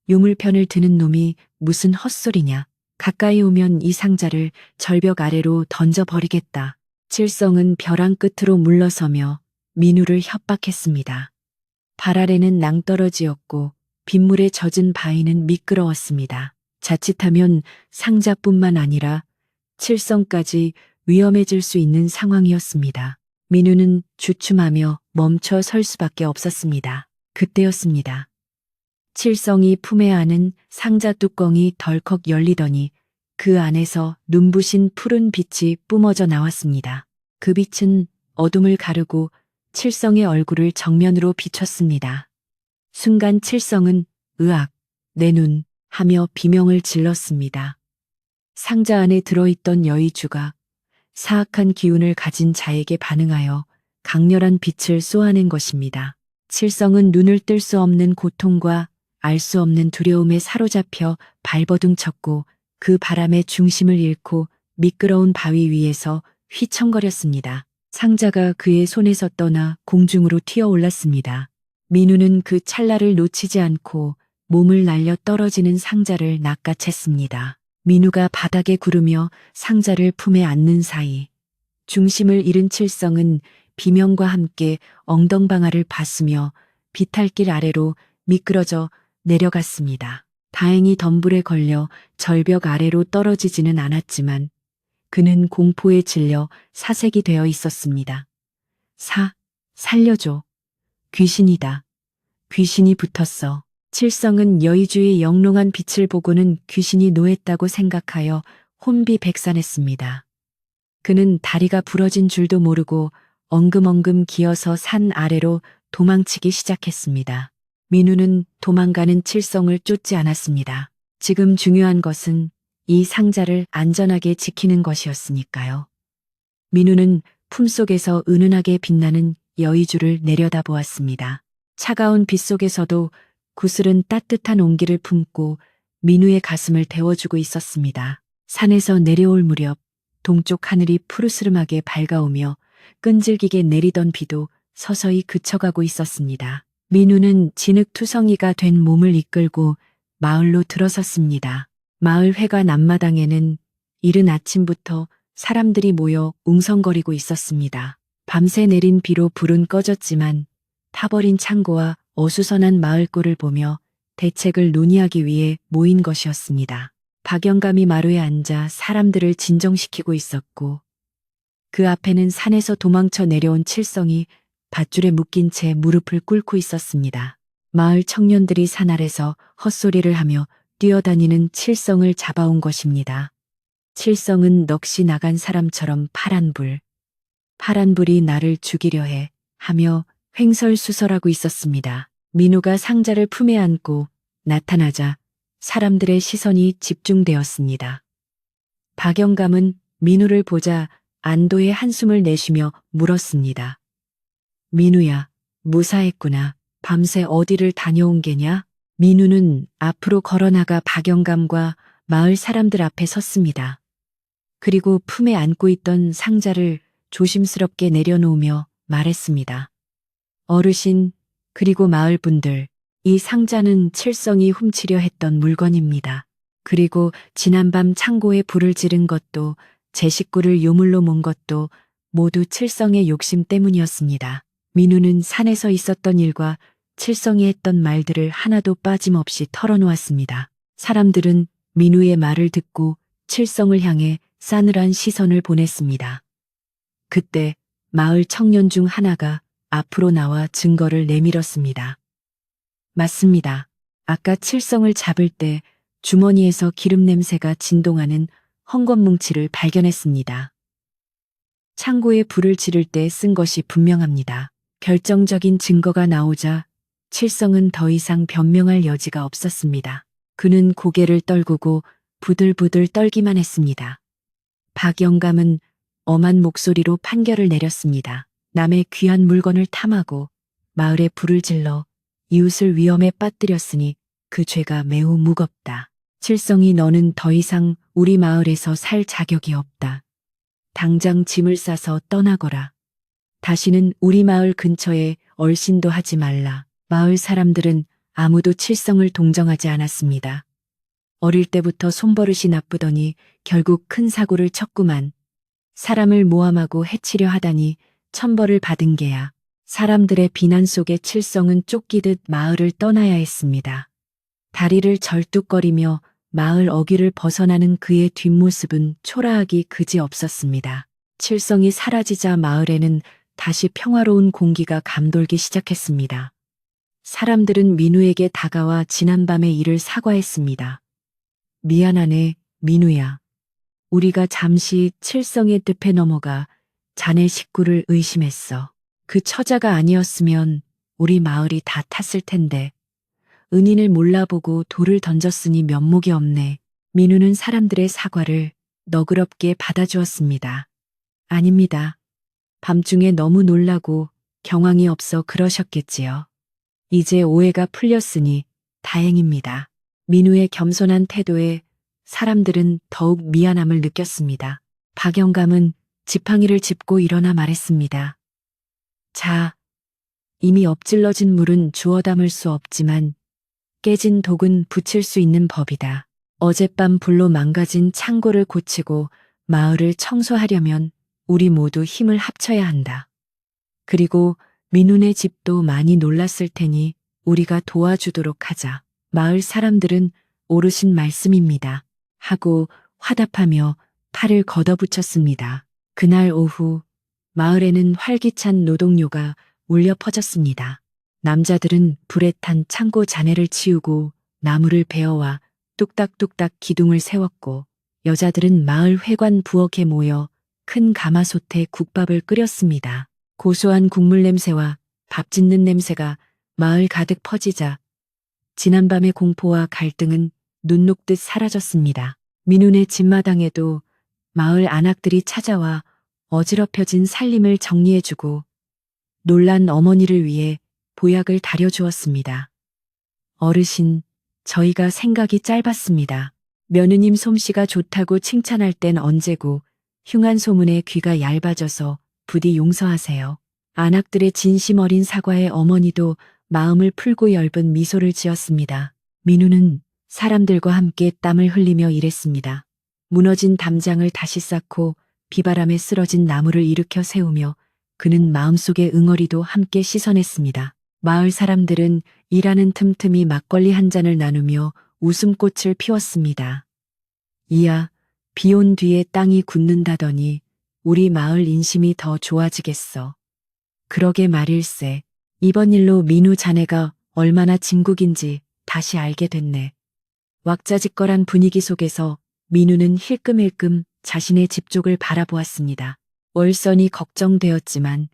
유물편을 드는 놈이 무슨 헛소리냐. 가까이 오면 이 상자를 절벽 아래로 던져버리겠다. 칠성은 벼랑 끝으로 물러서며 민우를 협박했습니다. 발 아래는 낭떠러지였고 빗물에 젖은 바위는 미끄러웠습니다. 자칫하면 상자뿐만 아니라 칠성까지 위험해질 수 있는 상황이었습니다. 민우는 주춤하며 멈춰 설 수밖에 없었습니다. 그때였습니다. 칠성이 품에 안은 상자 뚜껑이 덜컥 열리더니 그 안에서 눈부신 푸른 빛이 뿜어져 나왔습니다. 그 빛은 어둠을 가르고 칠성의 얼굴을 정면으로 비췄습니다. 순간 칠성은 으악, 내 눈 하며 비명을 질렀습니다. 상자 안에 들어있던 여의주가 사악한 기운을 가진 자에게 반응하여 강렬한 빛을 쏘아낸 것입니다. 칠성은 눈을 뜰 수 없는 고통과 알 수 없는 두려움에 사로잡혀 발버둥 쳤고 그 바람의 중심을 잃고 미끄러운 바위 위에서 휘청거렸습니다. 상자가 그의 손에서 떠나 공중으로 튀어올랐습니다. 민우는 그 찰나를 놓치지 않고 몸을 날려 떨어지는 상자를 낚아챘습니다. 민우가 바닥에 구르며 상자를 품에 안는 사이 중심을 잃은 칠성은 비명과 함께 엉덩방아를 봤으며 비탈길 아래로 미끄러져 내려갔습니다. 다행히 덤불에 걸려 절벽 아래로 떨어지지는 않았지만 그는 공포에 질려 사색이 되어 있었습니다. 살려줘. 귀신이다. 귀신이 붙었어. 칠성은 여의주의 영롱한 빛을 보고는 귀신이 노했다고 생각하여 혼비백산했습니다. 그는 다리가 부러진 줄도 모르고 엉금엉금 기어서 산 아래로 도망치기 시작했습니다. 민우는 도망가는 칠성을 쫓지 않았습니다. 지금 중요한 것은 이 상자를 안전하게 지키는 것이었으니까요. 민우는 품속에서 은은하게 빛나는 여의주를 내려다보았습니다. 차가운 빛 속에서도 구슬은 따뜻한 온기를 품고 민우의 가슴을 데워주고 있었습니다. 산에서 내려올 무렵 동쪽 하늘이 푸르스름하게 밝아오며 끈질기게 내리던 비도 서서히 그쳐가고 있었습니다. 민우는 진흙투성이가 된 몸을 이끌고 마을로 들어섰습니다. 마을 회관 앞마당에는 이른 아침부터 사람들이 모여 웅성거리고 있었습니다. 밤새 내린 비로 불은 꺼졌지만 타버린 창고와 어수선한 마을꼴을 보며 대책을 논의하기 위해 모인 것이었습니다. 박영감이 마루에 앉아 사람들을 진정시키고 있었고 그 앞에는 산에서 도망쳐 내려온 칠성이 밧줄에 묶인 채 무릎을 꿇고 있었습니다. 마을 청년들이 산 아래서 헛소리를 하며 뛰어다니는 칠성을 잡아온 것입니다. 칠성은 넋이 나간 사람처럼 파란 불이 나를 죽이려 해 하며 횡설수설하고 있었습니다. 민우가 상자를 품에 안고 나타나자 사람들의 시선이 집중되었습니다. 박영감은 민우를 보자 안도의 한숨을 내쉬며 물었습니다. 민우야, 무사했구나. 밤새 어디를 다녀온 게냐? 민우는 앞으로 걸어나가 박영감과 마을 사람들 앞에 섰습니다. 그리고 품에 안고 있던 상자를 조심스럽게 내려놓으며 말했습니다. 어르신, 그리고 마을 분들, 이 상자는 칠성이 훔치려 했던 물건입니다. 그리고 지난밤 창고에 불을 지른 것도 제 식구를 요물로 몬 것도 모두 칠성의 욕심 때문이었습니다. 민우는 산에서 있었던 일과 칠성이 했던 말들을 하나도 빠짐없이 털어놓았습니다. 사람들은 민우의 말을 듣고 칠성을 향해 싸늘한 시선을 보냈습니다. 그때 마을 청년 중 하나가 앞으로 나와 증거를 내밀었습니다. 맞습니다. 아까 칠성을 잡을 때 주머니에서 기름 냄새가 진동하는 헝겊 뭉치를 발견했습니다. 창고에 불을 지를 때 쓴 것이 분명합니다. 결정적인 증거가 나오자 칠성은 더 이상 변명할 여지가 없었습니다. 그는 고개를 떨구고 부들부들 떨기만 했습니다. 박영감은 엄한 목소리로 판결을 내렸습니다. 남의 귀한 물건을 탐하고 마을에 불을 질러 이웃을 위험에 빠뜨렸으니 그 죄가 매우 무겁다. 칠성이 너는 더 이상 우리 마을에서 살 자격이 없다. 당장 짐을 싸서 떠나거라. 다시는 우리 마을 근처에 얼씬도 하지 말라. 마을 사람들은 아무도 칠성을 동정하지 않았습니다. 어릴 때부터 손버릇이 나쁘더니 결국 큰 사고를 쳤구만. 사람을 모함하고 해치려 하다니 천벌을 받은 게야. 사람들의 비난 속에 칠성은 쫓기듯 마을을 떠나야 했습니다. 다리를 절뚝거리며 마을 어귀를 벗어나는 그의 뒷모습은 초라하기 그지없었습니다. 칠성이 사라지자 마을에는 다시 평화로운 공기가 감돌기 시작했습니다. 사람들은 민우에게 다가와 지난밤의 일을 사과했습니다. 미안하네, 민우야. 우리가 잠시 칠성의 늪에 넘어가 자네 식구를 의심했어. 그 처자가 아니었으면 우리 마을이 다 탔을 텐데. 은인을 몰라보고 돌을 던졌으니 면목이 없네. 민우는 사람들의 사과를 너그럽게 받아주었습니다. 아닙니다. 밤중에 너무 놀라고 경황이 없어 그러셨겠지요. 이제 오해가 풀렸으니 다행입니다. 민우의 겸손한 태도에 사람들은 더욱 미안함을 느꼈습니다. 박영감은 지팡이를 짚고 일어나 말했습니다. 자, 이미 엎질러진 물은 주워 담을 수 없지만 깨진 독은 붙일 수 있는 법이다. 어젯밤 불로 망가진 창고를 고치고 마을을 청소하려면 우리 모두 힘을 합쳐야 한다. 그리고 민훈의 집도 많이 놀랐을 테니 우리가 도와주도록 하자. 마을 사람들은 오르신 말씀입니다. 하고 화답하며 팔을 걷어붙였습니다. 그날 오후 마을에는 활기찬 노동요가 울려 퍼졌습니다. 남자들은 불에 탄 창고 잔해를 치우고 나무를 베어와 뚝딱뚝딱 기둥을 세웠고 여자들은 마을 회관 부엌에 모여 큰 가마솥에 국밥을 끓였습니다. 고소한 국물 냄새와 밥 짓는 냄새가 마을 가득 퍼지자 지난밤의 공포와 갈등은 눈 녹듯 사라졌습니다. 민훈의 집마당에도 마을 안악들이 찾아와 어지럽혀진 살림을 정리해주고 놀란 어머니를 위해 보약을 다려주었습니다. 어르신, 저희가 생각이 짧았습니다. 며느님 솜씨가 좋다고 칭찬할 땐 언제고 흉한 소문에 귀가 얇아져서 부디 용서하세요. 안악들의 진심 어린 사과에 어머니도 마음을 풀고 엷은 미소를 지었습니다. 민우는 사람들과 함께 땀을 흘리며 일했습니다. 무너진 담장을 다시 쌓고 비바람에 쓰러진 나무를 일으켜 세우며 그는 마음속의 응어리도 함께 씻어냈습니다. 마을 사람들은 일하는 틈틈이 막걸리 한 잔을 나누며 웃음꽃을 피웠습니다. 이야, 비 온 뒤에 땅이 굳는다더니 우리 마을 인심이 더 좋아지겠어. 그러게 말일세. 이번 일로 민우 자네가 얼마나 진국인지 다시 알게 됐네. 왁자지껄한 분위기 속에서 민우는 힐끔힐끔 자신의 집 쪽을 바라보았습니다. 월선이 걱정되었지만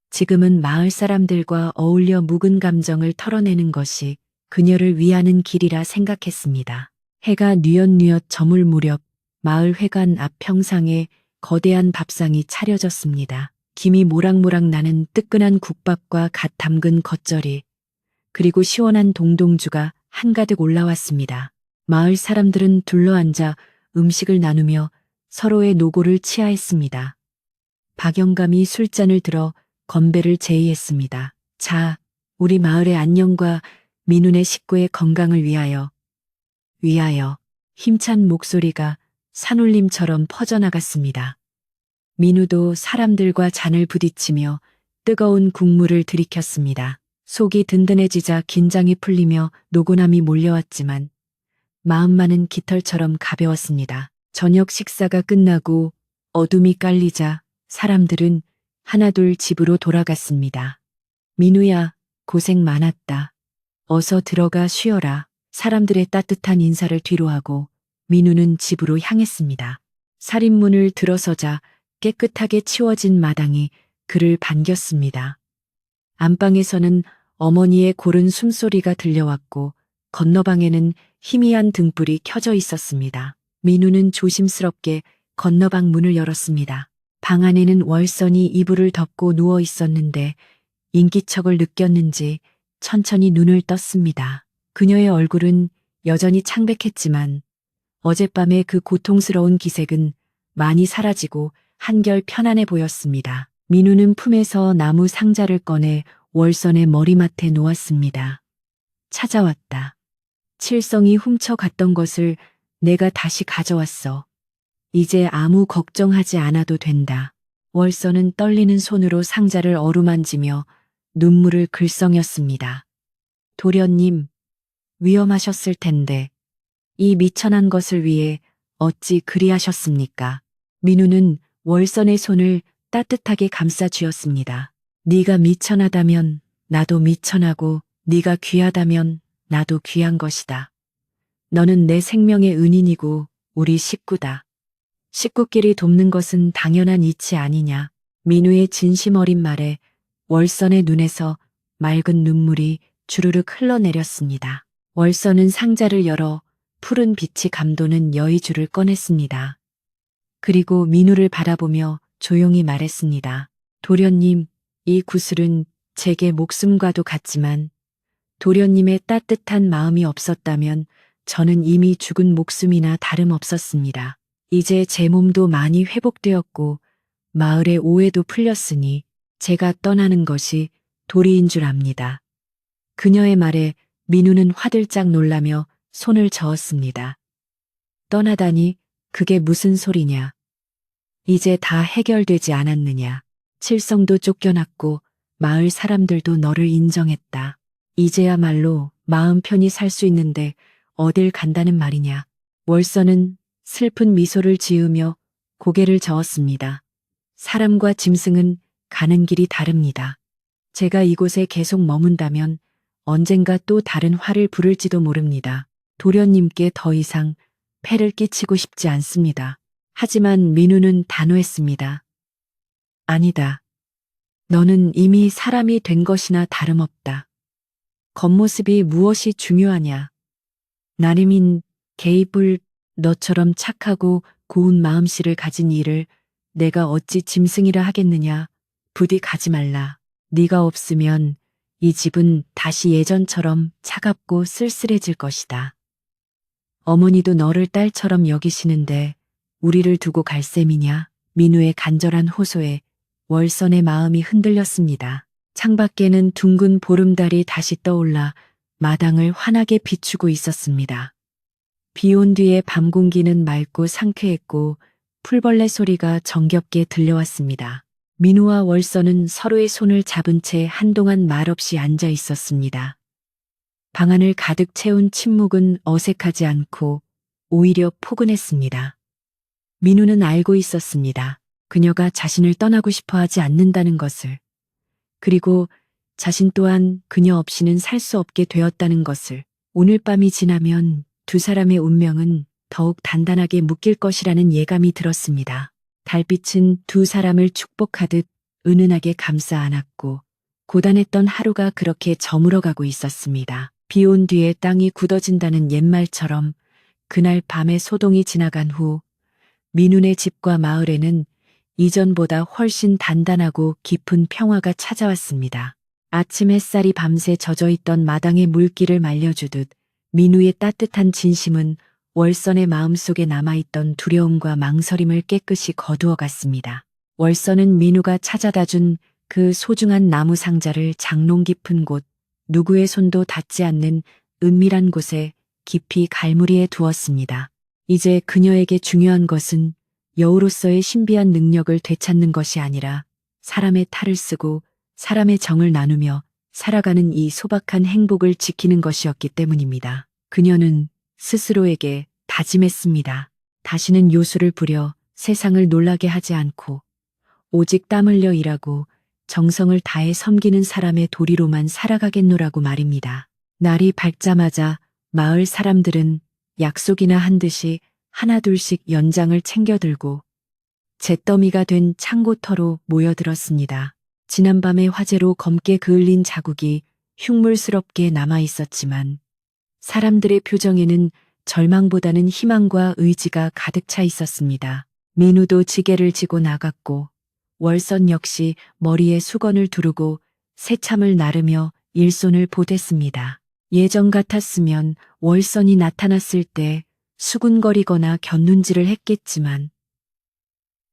지금은 마을 사람들과 어울려 묵은 감정을 털어내는 것이 그녀를 위하는 길이라 생각했습니다. 해가 뉘엿뉘엿 저물 무렵 마을 회관 앞 평상에 거대한 밥상이 차려졌습니다. 김이 모락모락 나는 뜨끈한 국밥과 갓 담근 겉절이, 그리고 시원한 동동주가 한가득 올라왔습니다. 마을 사람들은 둘러앉아 음식을 나누며 서로의 노고를 치하했습니다. 박영감이 술잔을 들어 건배를 제의했습니다. 자, 우리 마을의 안녕과 민훈의 식구의 건강을 위하여. 힘찬 목소리가 산울림처럼 퍼져나갔습니다. 민우도 사람들과 잔을 부딪히며 뜨거운 국물을 들이켰습니다. 속이 든든해지자 긴장이 풀리며 노곤함이 몰려왔지만 마음만은 깃털처럼 가벼웠습니다. 저녁 식사가 끝나고 어둠이 깔리자 사람들은 하나둘 집으로 돌아갔습니다. 민우야, 고생 많았다. 어서 들어가 쉬어라. 사람들의 따뜻한 인사를 뒤로하고 민우는 집으로 향했습니다. 살인문을 들어서자 깨끗하게 치워진 마당이 그를 반겼습니다. 안방에서는 어머니의 고른 숨소리가 들려왔고 건너방에는 희미한 등불이 켜져 있었습니다. 민우는 조심스럽게 건너방 문을 열었습니다. 방 안에는 월선이 이불을 덮고 누워 있었는데 인기척을 느꼈는지 천천히 눈을 떴습니다. 그녀의 얼굴은 여전히 창백했지만 어젯밤의 그 고통스러운 기색은 많이 사라지고 한결 편안해 보였습니다. 민우는 품에서 나무 상자를 꺼내 월선의 머리맡에 놓았습니다. 찾아왔다. 칠성이 훔쳐갔던 것을 내가 다시 가져왔어. 이제 아무 걱정하지 않아도 된다. 월선은 떨리는 손으로 상자를 어루만지며 눈물을 글썽였습니다. 도련님, 위험하셨을 텐데 이 미천한 것을 위해 어찌 그리하셨습니까? 민우는 월선의 손을 따뜻하게 감싸 쥐었습니다. 네가 미천하다면 나도 미천하고 네가 귀하다면 나도 귀한 것이다. 너는 내 생명의 은인이고 우리 식구다. 식구끼리 돕는 것은 당연한 이치 아니냐. 민우의 진심 어린 말에 월선의 눈에서 맑은 눈물이 주르륵 흘러내렸습니다. 월선은 상자를 열어 푸른 빛이 감도는 여의주를 꺼냈습니다. 그리고 민우를 바라보며 조용히 말했습니다. 도련님, 이 구슬은 제게 목숨과도 같지만 도련님의 따뜻한 마음이 없었다면 저는 이미 죽은 목숨이나 다름없었습니다. 이제 제 몸도 많이 회복되었고 마을의 오해도 풀렸으니 제가 떠나는 것이 도리인 줄 압니다. 그녀의 말에 민우는 화들짝 놀라며 손을 저었습니다. 떠나다니 그게 무슨 소리냐. 이제 다 해결되지 않았느냐. 칠성도 쫓겨났고 마을 사람들도 너를 인정했다. 이제야말로 마음 편히 살 수 있는데 어딜 간다는 말이냐. 월선은 슬픈 미소를 지으며 고개를 저었습니다. 사람과 짐승은 가는 길이 다릅니다. 제가 이곳에 계속 머문다면 언젠가 또 다른 화를 부를지도 모릅니다. 도련님께 더 이상 폐를 끼치고 싶지 않습니다. 하지만 민우는 단호했습니다. 아니다. 너는 이미 사람이 된 것이나 다름없다. 겉모습이 무엇이 중요하냐. 나림인 개입을 너처럼 착하고 고운 마음씨를 가진 이를 내가 어찌 짐승이라 하겠느냐. 부디 가지 말라. 네가 없으면 이 집은 다시 예전처럼 차갑고 쓸쓸해질 것이다. 어머니도 너를 딸처럼 여기시는데 우리를 두고 갈 셈이냐. 민우의 간절한 호소에 월선의 마음이 흔들렸습니다. 창밖에는 둥근 보름달이 다시 떠올라 마당을 환하게 비추고 있었습니다. 비 온 뒤에 밤 공기는 맑고 상쾌했고 풀벌레 소리가 정겹게 들려왔습니다. 민우와 월선은 서로의 손을 잡은 채 한동안 말없이 앉아 있었습니다. 방 안을 가득 채운 침묵은 어색하지 않고 오히려 포근했습니다. 민우는 알고 있었습니다. 그녀가 자신을 떠나고 싶어 하지 않는다는 것을. 그리고 자신 또한 그녀 없이는 살 수 없게 되었다는 것을. 오늘 밤이 지나면 두 사람의 운명은 더욱 단단하게 묶일 것이라는 예감이 들었습니다. 달빛은 두 사람을 축복하듯 은은하게 감싸 안았고 고단했던 하루가 그렇게 저물어가고 있었습니다. 비 온 뒤에 땅이 굳어진다는 옛말처럼 그날 밤에 소동이 지나간 후 민훈의 집과 마을에는 이전보다 훨씬 단단하고 깊은 평화가 찾아왔습니다. 아침 햇살이 밤새 젖어있던 마당의 물기를 말려주듯 민우의 따뜻한 진심은 월선의 마음속에 남아있던 두려움과 망설임을 깨끗이 거두어갔습니다. 월선은 민우가 찾아다준 그 소중한 나무 상자를 장롱 깊은 곳, 누구의 손도 닿지 않는 은밀한 곳에 깊이 갈무리해 두었습니다. 이제 그녀에게 중요한 것은 여우로서의 신비한 능력을 되찾는 것이 아니라 사람의 탈을 쓰고 사람의 정을 나누며 살아가는 이 소박한 행복을 지키는 것이었기 때문입니다. 그녀는 스스로에게 다짐했습니다. 다시는 요술을 부려 세상을 놀라게 하지 않고 오직 땀 흘려 일하고 정성을 다해 섬기는 사람의 도리로만 살아가겠노라고 말입니다. 날이 밝자마자 마을 사람들은 약속이나 한 듯이 하나둘씩 연장을 챙겨들고 잿더미가 된 창고터로 모여들었습니다. 지난밤의 화재로 검게 그을린 자국이 흉물스럽게 남아 있었지만 사람들의 표정에는 절망보다는 희망과 의지가 가득 차 있었습니다. 민우도 지게를 지고 나갔고 월선 역시 머리에 수건을 두르고 새참을 나르며 일손을 보탰습니다. 예전 같았으면 월선이 나타났을 때 수군거리거나 곁눈질을 했겠지만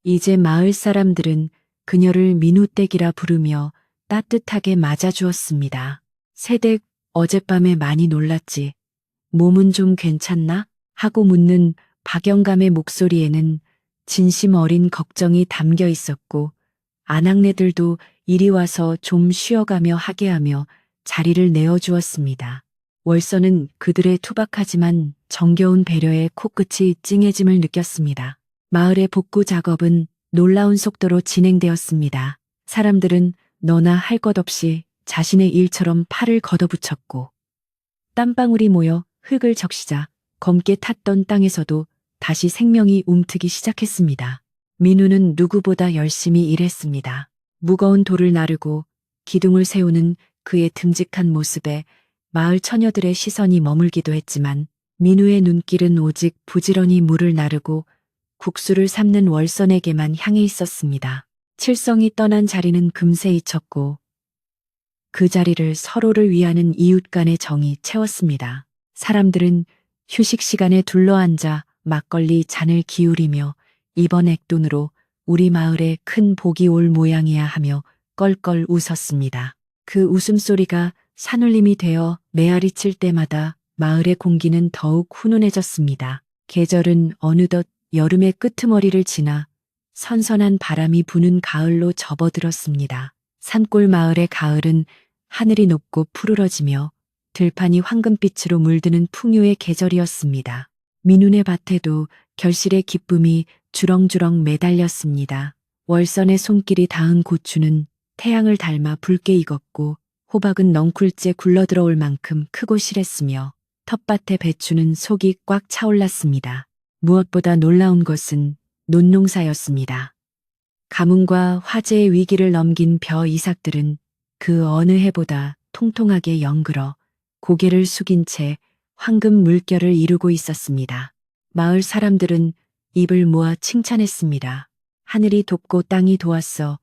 이제 마을 사람들은 그녀를 민우댁이라 부르며 따뜻하게 맞아주었습니다. 새댁, 어젯밤에 많이 놀랐지. 몸은 좀 괜찮나? 하고 묻는 박영감의 목소리에는 진심 어린 걱정이 담겨 있었고 아낙네들도 이리 와서 좀 쉬어가며 하게 하며 자리를 내어주었습니다. 월선은 그들의 투박하지만 정겨운 배려에 코끝이 찡해짐을 느꼈습니다. 마을의 복구 작업은 놀라운 속도로 진행되었습니다. 사람들은 너나 할 것 없이 자신의 일처럼 팔을 걷어붙였고 땀방울이 모여 흙을 적시자 검게 탔던 땅에서도 다시 생명이 움트기 시작했습니다. 민우는 누구보다 열심히 일했습니다. 무거운 돌을 나르고 기둥을 세우는 그의 듬직한 모습에 마을 처녀들의 시선이 머물기도 했지만 민우의 눈길은 오직 부지런히 물을 나르고 국수를 삶는 월선에게만 향해 있었습니다. 칠성이 떠난 자리는 금세 잊혔고 그 자리를 서로를 위하는 이웃 간의 정이 채웠습니다. 사람들은 휴식 시간에 둘러앉아 막걸리 잔을 기울이며 이번 액돈으로 우리 마을에 큰 복이 올 모양이야 하며 껄껄 웃었습니다. 그 웃음소리가 산울림이 되어 메아리 칠 때마다 마을의 공기는 더욱 훈훈해졌습니다. 계절은 어느덧 여름의 끄트머리를 지나 선선한 바람이 부는 가을로 접어들었습니다. 산골 마을의 가을은 하늘이 높고 푸르러지며 들판이 황금빛으로 물드는 풍요의 계절이었습니다. 민훈의 밭에도 결실의 기쁨이 주렁주렁 매달렸습니다. 월선의 손길이 닿은 고추는 태양을 닮아 붉게 익었고 호박은 넝쿨째 굴러들어올 만큼 크고 실했으며 텃밭의 배추는 속이 꽉 차올랐습니다. 무엇보다 놀라운 것은 논농사였습니다. 가뭄과 화재의 위기를 넘긴 벼 이삭들은 그 어느 해보다 통통하게 영글어 고개를 숙인 채 황금 물결을 이루고 있었습니다. 마을 사람들은 입을 모아 칭찬했습니다. 하늘이 돕고 땅이 도왔어.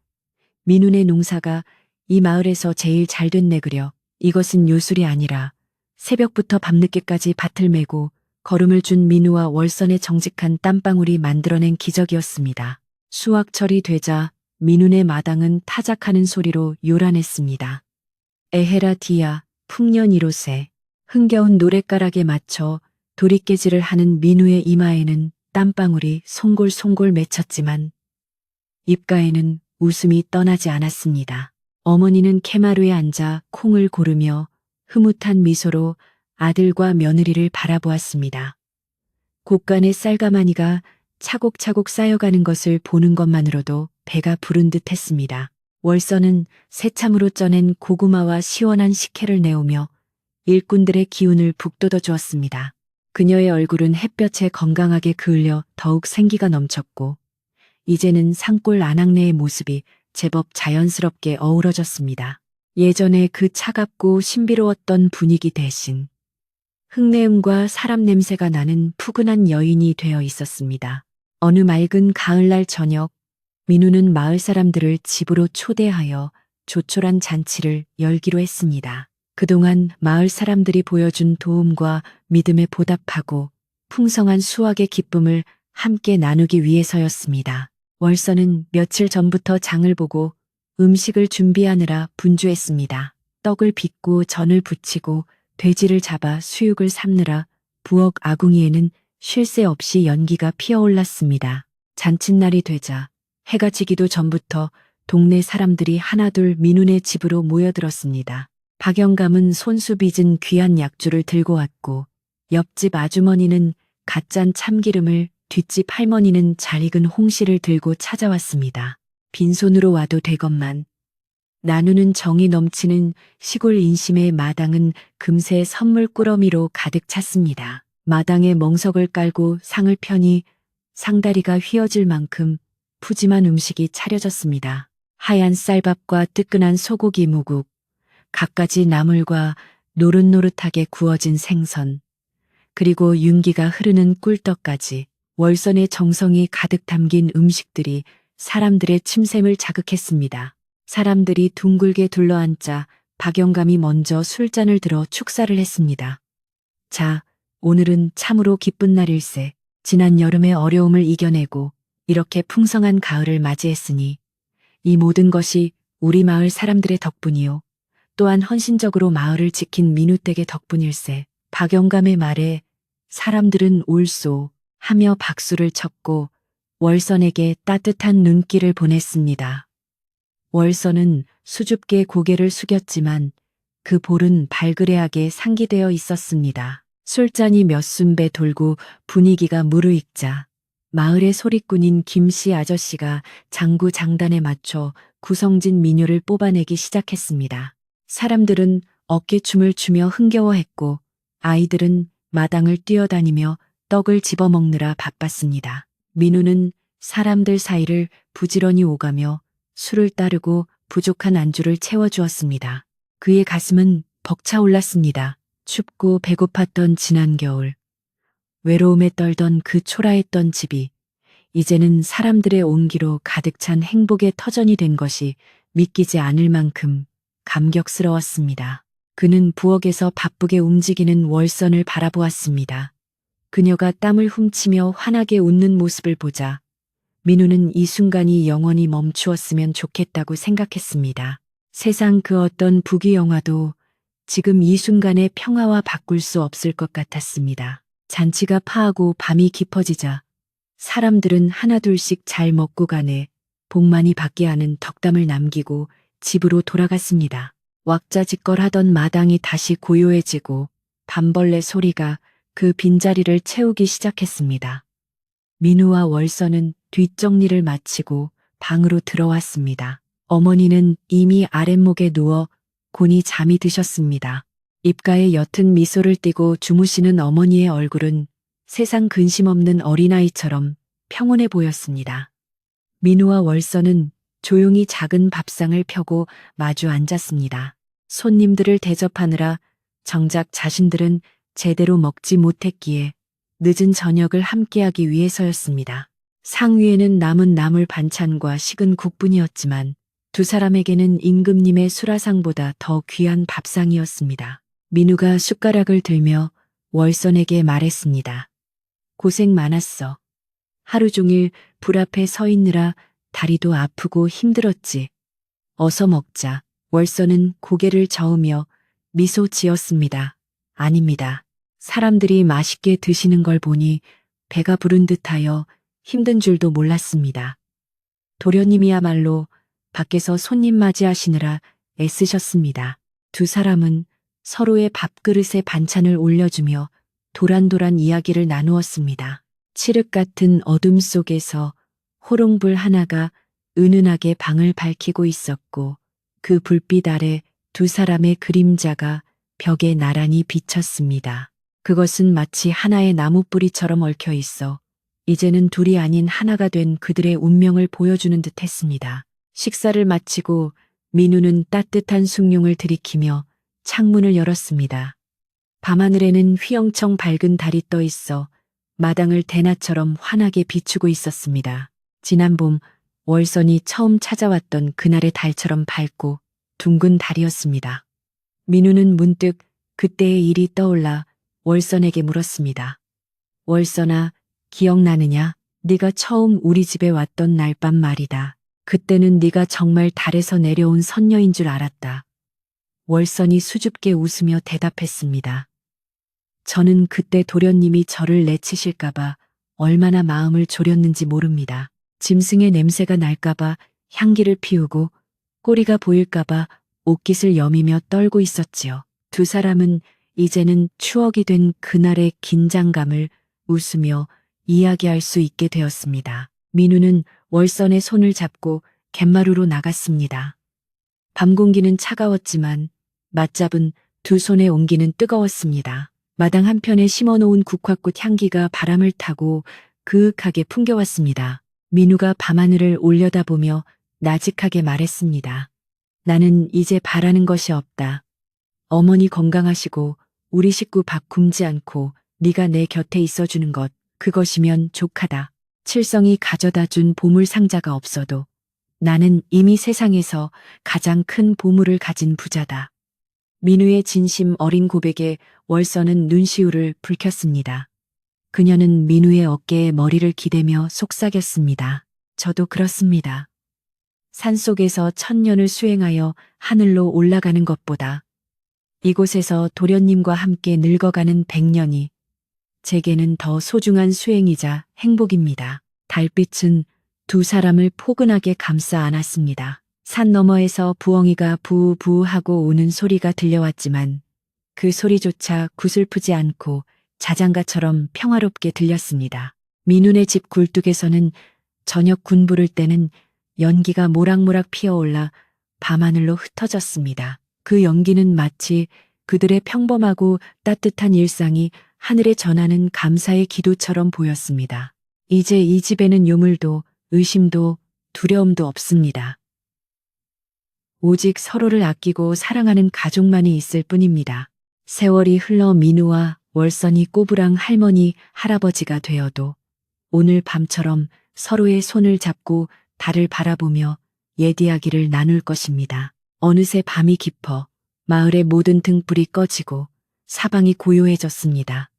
민훈의 농사가 이 마을에서 제일 잘 됐네 그려. 이것은 요술이 아니라 새벽부터 밤늦게까지 밭을 메고 걸음을 준 민우와 월선의 정직한 땀방울이 만들어낸 기적이었습니다. 수확철이 되자 민훈의 마당은 타작하는 소리로 요란했습니다. 에헤라 디야 풍년 이로새. 흥겨운 노랫가락에 맞춰 도리깨질을 하는 민우의 이마에는 땀방울이 송골송골 맺혔지만 입가에는 웃음이 떠나지 않았습니다. 어머니는 캐마루에 앉아 콩을 고르며 흐뭇한 미소로 아들과 며느리를 바라보았습니다. 곳간의 쌀가마니가 차곡차곡 쌓여가는 것을 보는 것만으로도 배가 부른 듯 했습니다. 월선은 새참으로 쪄낸 고구마와 시원한 식혜를 내오며 일꾼들의 기운을 북돋워 주었습니다. 그녀의 얼굴은 햇볕에 건강하게 그을려 더욱 생기가 넘쳤고 이제는 산골 아낙네의 모습이 제법 자연스럽게 어우러졌습니다. 예전에 그 차갑고 신비로웠던 분위기 대신 흙내음과 사람 냄새가 나는 푸근한 여인이 되어 있었습니다. 어느 맑은 가을날 저녁, 민우는 마을 사람들을 집으로 초대하여 조촐한 잔치를 열기로 했습니다. 그동안 마을 사람들이 보여준 도움과 믿음에 보답하고 풍성한 수확의 기쁨을 함께 나누기 위해서였습니다. 월서는 며칠 전부터 장을 보고 음식을 준비하느라 분주했습니다. 떡을 빚고 전을 부치고 돼지를 잡아 수육을 삶느라 부엌 아궁이에는 쉴 새 없이 연기가 피어올랐습니다. 잔칫날이 되자 해가 지기도 전부터 동네 사람들이 하나둘 민훈의 집으로 모여들었습니다. 박영감은 손수 빚은 귀한 약주를 들고 왔고 옆집 아주머니는 갓 짠 참기름을, 뒷집 할머니는 잘 익은 홍시를 들고 찾아왔습니다. 빈손으로 와도 되건만 나누는 정이 넘치는 시골 인심의 마당은 금세 선물 꾸러미로 가득 찼습니다. 마당에 멍석을 깔고 상을 펴니 상다리가 휘어질 만큼 푸짐한 음식이 차려졌습니다. 하얀 쌀밥과 뜨끈한 소고기 무국, 갖가지 나물과 노릇노릇하게 구워진 생선, 그리고 윤기가 흐르는 꿀떡까지 월선의 정성이 가득 담긴 음식들이 사람들의 침샘을 자극했습니다. 사람들이 둥글게 둘러앉자 박영감이 먼저 술잔을 들어 축사를 했습니다. 자, 오늘은 참으로 기쁜 날일세. 지난 여름의 어려움을 이겨내고 이렇게 풍성한 가을을 맞이했으니 이 모든 것이 우리 마을 사람들의 덕분이요. 또한 헌신적으로 마을을 지킨 민우댁의 덕분일세. 박영감의 말에 사람들은 옳소 하며 박수를 쳤고 월선에게 따뜻한 눈길을 보냈습니다. 월선은 수줍게 고개를 숙였지만 그 볼은 발그레하게 상기되어 있었습니다. 술잔이 몇 순배 돌고 분위기가 무르익자 마을의 소리꾼인 김씨 아저씨가 장구 장단에 맞춰 구성진 민요를 뽑아내기 시작했습니다. 사람들은 어깨춤을 추며 흥겨워했고 아이들은 마당을 뛰어다니며 떡을 집어먹느라 바빴습니다. 민우는 사람들 사이를 부지런히 오가며 술을 따르고 부족한 안주를 채워주었습니다. 그의 가슴은 벅차올랐습니다. 춥고 배고팠던 지난 겨울, 외로움에 떨던 그 초라했던 집이 이제는 사람들의 온기로 가득 찬 행복의 터전이 된 것이 믿기지 않을 만큼 감격스러웠습니다. 그는 부엌에서 바쁘게 움직이는 월선을 바라보았습니다. 그녀가 땀을 훔치며 환하게 웃는 모습을 보자 민우는 이 순간이 영원히 멈추었으면 좋겠다고 생각했습니다. 세상 그 어떤 부귀영화도 지금 이 순간의 평화와 바꿀 수 없을 것 같았습니다. 잔치가 파하고 밤이 깊어지자 사람들은 하나둘씩 잘 먹고 가네 복 많이 받게 하는 덕담을 남기고 집으로 돌아갔습니다. 왁자지껄하던 마당이 다시 고요해지고 밤벌레 소리가 그 빈자리를 채우기 시작했습니다. 민우와 월선은 뒷정리를 마치고 방으로 들어왔습니다. 어머니는 이미 아랫목에 누워 곤히 잠이 드셨습니다. 입가에 옅은 미소를 띠고 주무시는 어머니의 얼굴은 세상 근심 없는 어린아이처럼 평온해 보였습니다. 민우와 월선은 조용히 작은 밥상을 펴고 마주 앉았습니다. 손님들을 대접하느라 정작 자신들은 제대로 먹지 못했기에 늦은 저녁을 함께하기 위해서였습니다. 상 위에는 남은 나물 반찬과 식은 국뿐이었지만 두 사람에게는 임금님의 수라상보다 더 귀한 밥상이었습니다. 민우가 숟가락을 들며 월선에게 말했습니다. 고생 많았어. 하루 종일 불 앞에 서 있느라 다리도 아프고 힘들었지. 어서 먹자. 월선은 고개를 저으며 미소 지었습니다. 아닙니다. 사람들이 맛있게 드시는 걸 보니 배가 부른 듯하여 힘든 줄도 몰랐습니다. 도련님이야말로 밖에서 손님 맞이하시느라 애쓰셨습니다. 두 사람은 서로의 밥그릇에 반찬을 올려주며 도란도란 이야기를 나누었습니다. 칠흑 같은 어둠 속에서 호롱불 하나가 은은하게 방을 밝히고 있었고 그 불빛 아래 두 사람의 그림자가 벽에 나란히 비쳤습니다. 그것은 마치 하나의 나무뿌리처럼 얽혀 있어 이제는 둘이 아닌 하나가 된 그들의 운명을 보여주는 듯 했습니다. 식사를 마치고 민우는 따뜻한 숭늉을 들이키며 창문을 열었습니다. 밤하늘에는 휘영청 밝은 달이 떠 있어 마당을 대낮처럼 환하게 비추고 있었습니다. 지난 봄 월선이 처음 찾아왔던 그날의 달처럼 밝고 둥근 달이었습니다. 민우는 문득 그때의 일이 떠올라 월선에게 물었습니다. 월선아, 기억나느냐? 네가 처음 우리 집에 왔던 날 밤 말이다. 그때는 네가 정말 달에서 내려온 선녀인 줄 알았다. 월선이 수줍게 웃으며 대답했습니다. 저는 그때 도련님이 저를 내치실까봐 얼마나 마음을 졸였는지 모릅니다. 짐승의 냄새가 날까봐 향기를 피우고 꼬리가 보일까봐 옷깃을 여미며 떨고 있었지요. 두 사람은 이제는 추억이 된 그날의 긴장감을 웃으며 이야기할 수 있게 되었습니다. 민우는 월선의 손을 잡고 갯마루로 나갔습니다. 밤 공기는 차가웠지만 맞잡은 두 손의 온기는 뜨거웠습니다. 마당 한편에 심어놓은 국화꽃 향기가 바람을 타고 그윽하게 풍겨왔습니다. 민우가 밤하늘을 올려다보며 나직하게 말했습니다. 나는 이제 바라는 것이 없다. 어머니 건강하시고 우리 식구 밥 굶지 않고 네가 내 곁에 있어주는 것, 그것이면 족하다. 칠성이 가져다 준 보물 상자가 없어도 나는 이미 세상에서 가장 큰 보물을 가진 부자다. 민우의 진심 어린 고백에 월선은 눈시울을 붉혔습니다. 그녀는 민우의 어깨에 머리를 기대며 속삭였습니다. 저도 그렇습니다. 산속에서 천년을 수행하여 하늘로 올라가는 것보다 이곳에서 도련님과 함께 늙어가는 100년이 제게는 더 소중한 수행이자 행복입니다. 달빛은 두 사람을 포근하게 감싸 안았습니다. 산 너머에서 부엉이가 부우부우하고 우는 소리가 들려왔지만 그 소리조차 구슬프지 않고 자장가처럼 평화롭게 들렸습니다. 민훈의 집 굴뚝에서는 저녁 군 부를 때는 연기가 모락모락 피어올라 밤하늘로 흩어졌습니다. 그 연기는 마치 그들의 평범하고 따뜻한 일상이 하늘에 전하는 감사의 기도처럼 보였습니다. 이제 이 집에는 유물도 의심도 두려움도 없습니다. 오직 서로를 아끼고 사랑하는 가족만이 있을 뿐입니다. 세월이 흘러 민우와 월선이 꼬부랑 할머니, 할아버지가 되어도 오늘 밤처럼 서로의 손을 잡고 달을 바라보며 옛 이야기를 나눌 것입니다. 어느새 밤이 깊어 마을의 모든 등불이 꺼지고 사방이 고요해졌습니다.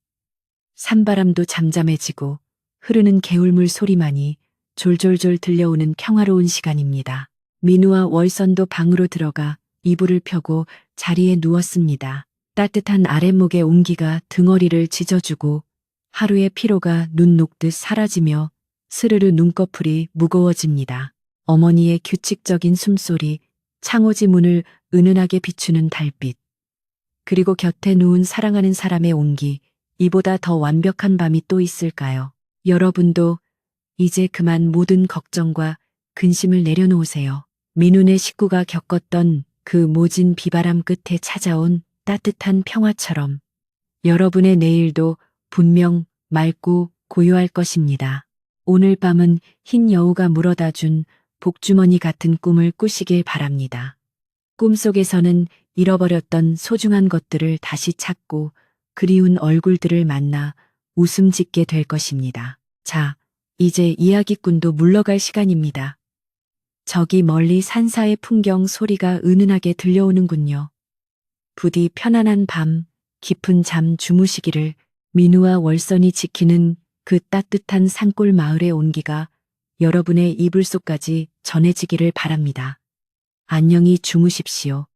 산바람도 잠잠해지고 흐르는 개울물 소리만이 졸졸졸 들려오는 평화로운 시간입니다. 민우와 월선도 방으로 들어가 이불을 펴고 자리에 누웠습니다. 따뜻한 아랫목의 온기가 등허리를 찢어주고 하루의 피로가 눈 녹듯 사라지며 스르르 눈꺼풀이 무거워집니다. 어머니의 규칙적인 숨소리, 창호지 문을 은은하게 비추는 달빛, 그리고 곁에 누운 사랑하는 사람의 온기, 이보다 더 완벽한 밤이 또 있을까요? 여러분도 이제 그만 모든 걱정과 근심을 내려놓으세요. 민훈의 식구가 겪었던 그 모진 비바람 끝에 찾아온 따뜻한 평화처럼 여러분의 내일도 분명 맑고 고요할 것입니다. 오늘 밤은 흰 여우가 물어다 준 복주머니 같은 꿈을 꾸시길 바랍니다. 꿈속에서는 잃어버렸던 소중한 것들을 다시 찾고 그리운 얼굴들을 만나 웃음 짓게 될 것입니다. 자, 이제 이야기꾼도 물러갈 시간입니다. 저기 멀리 산사의 풍경 소리가 은은하게 들려오는군요. 부디 편안한 밤, 깊은 잠 주무시기를. 민우와 월선이 지키는 그 따뜻한 산골 마을의 온기가 여러분의 이불 속까지 전해지기를 바랍니다. 안녕히 주무십시오.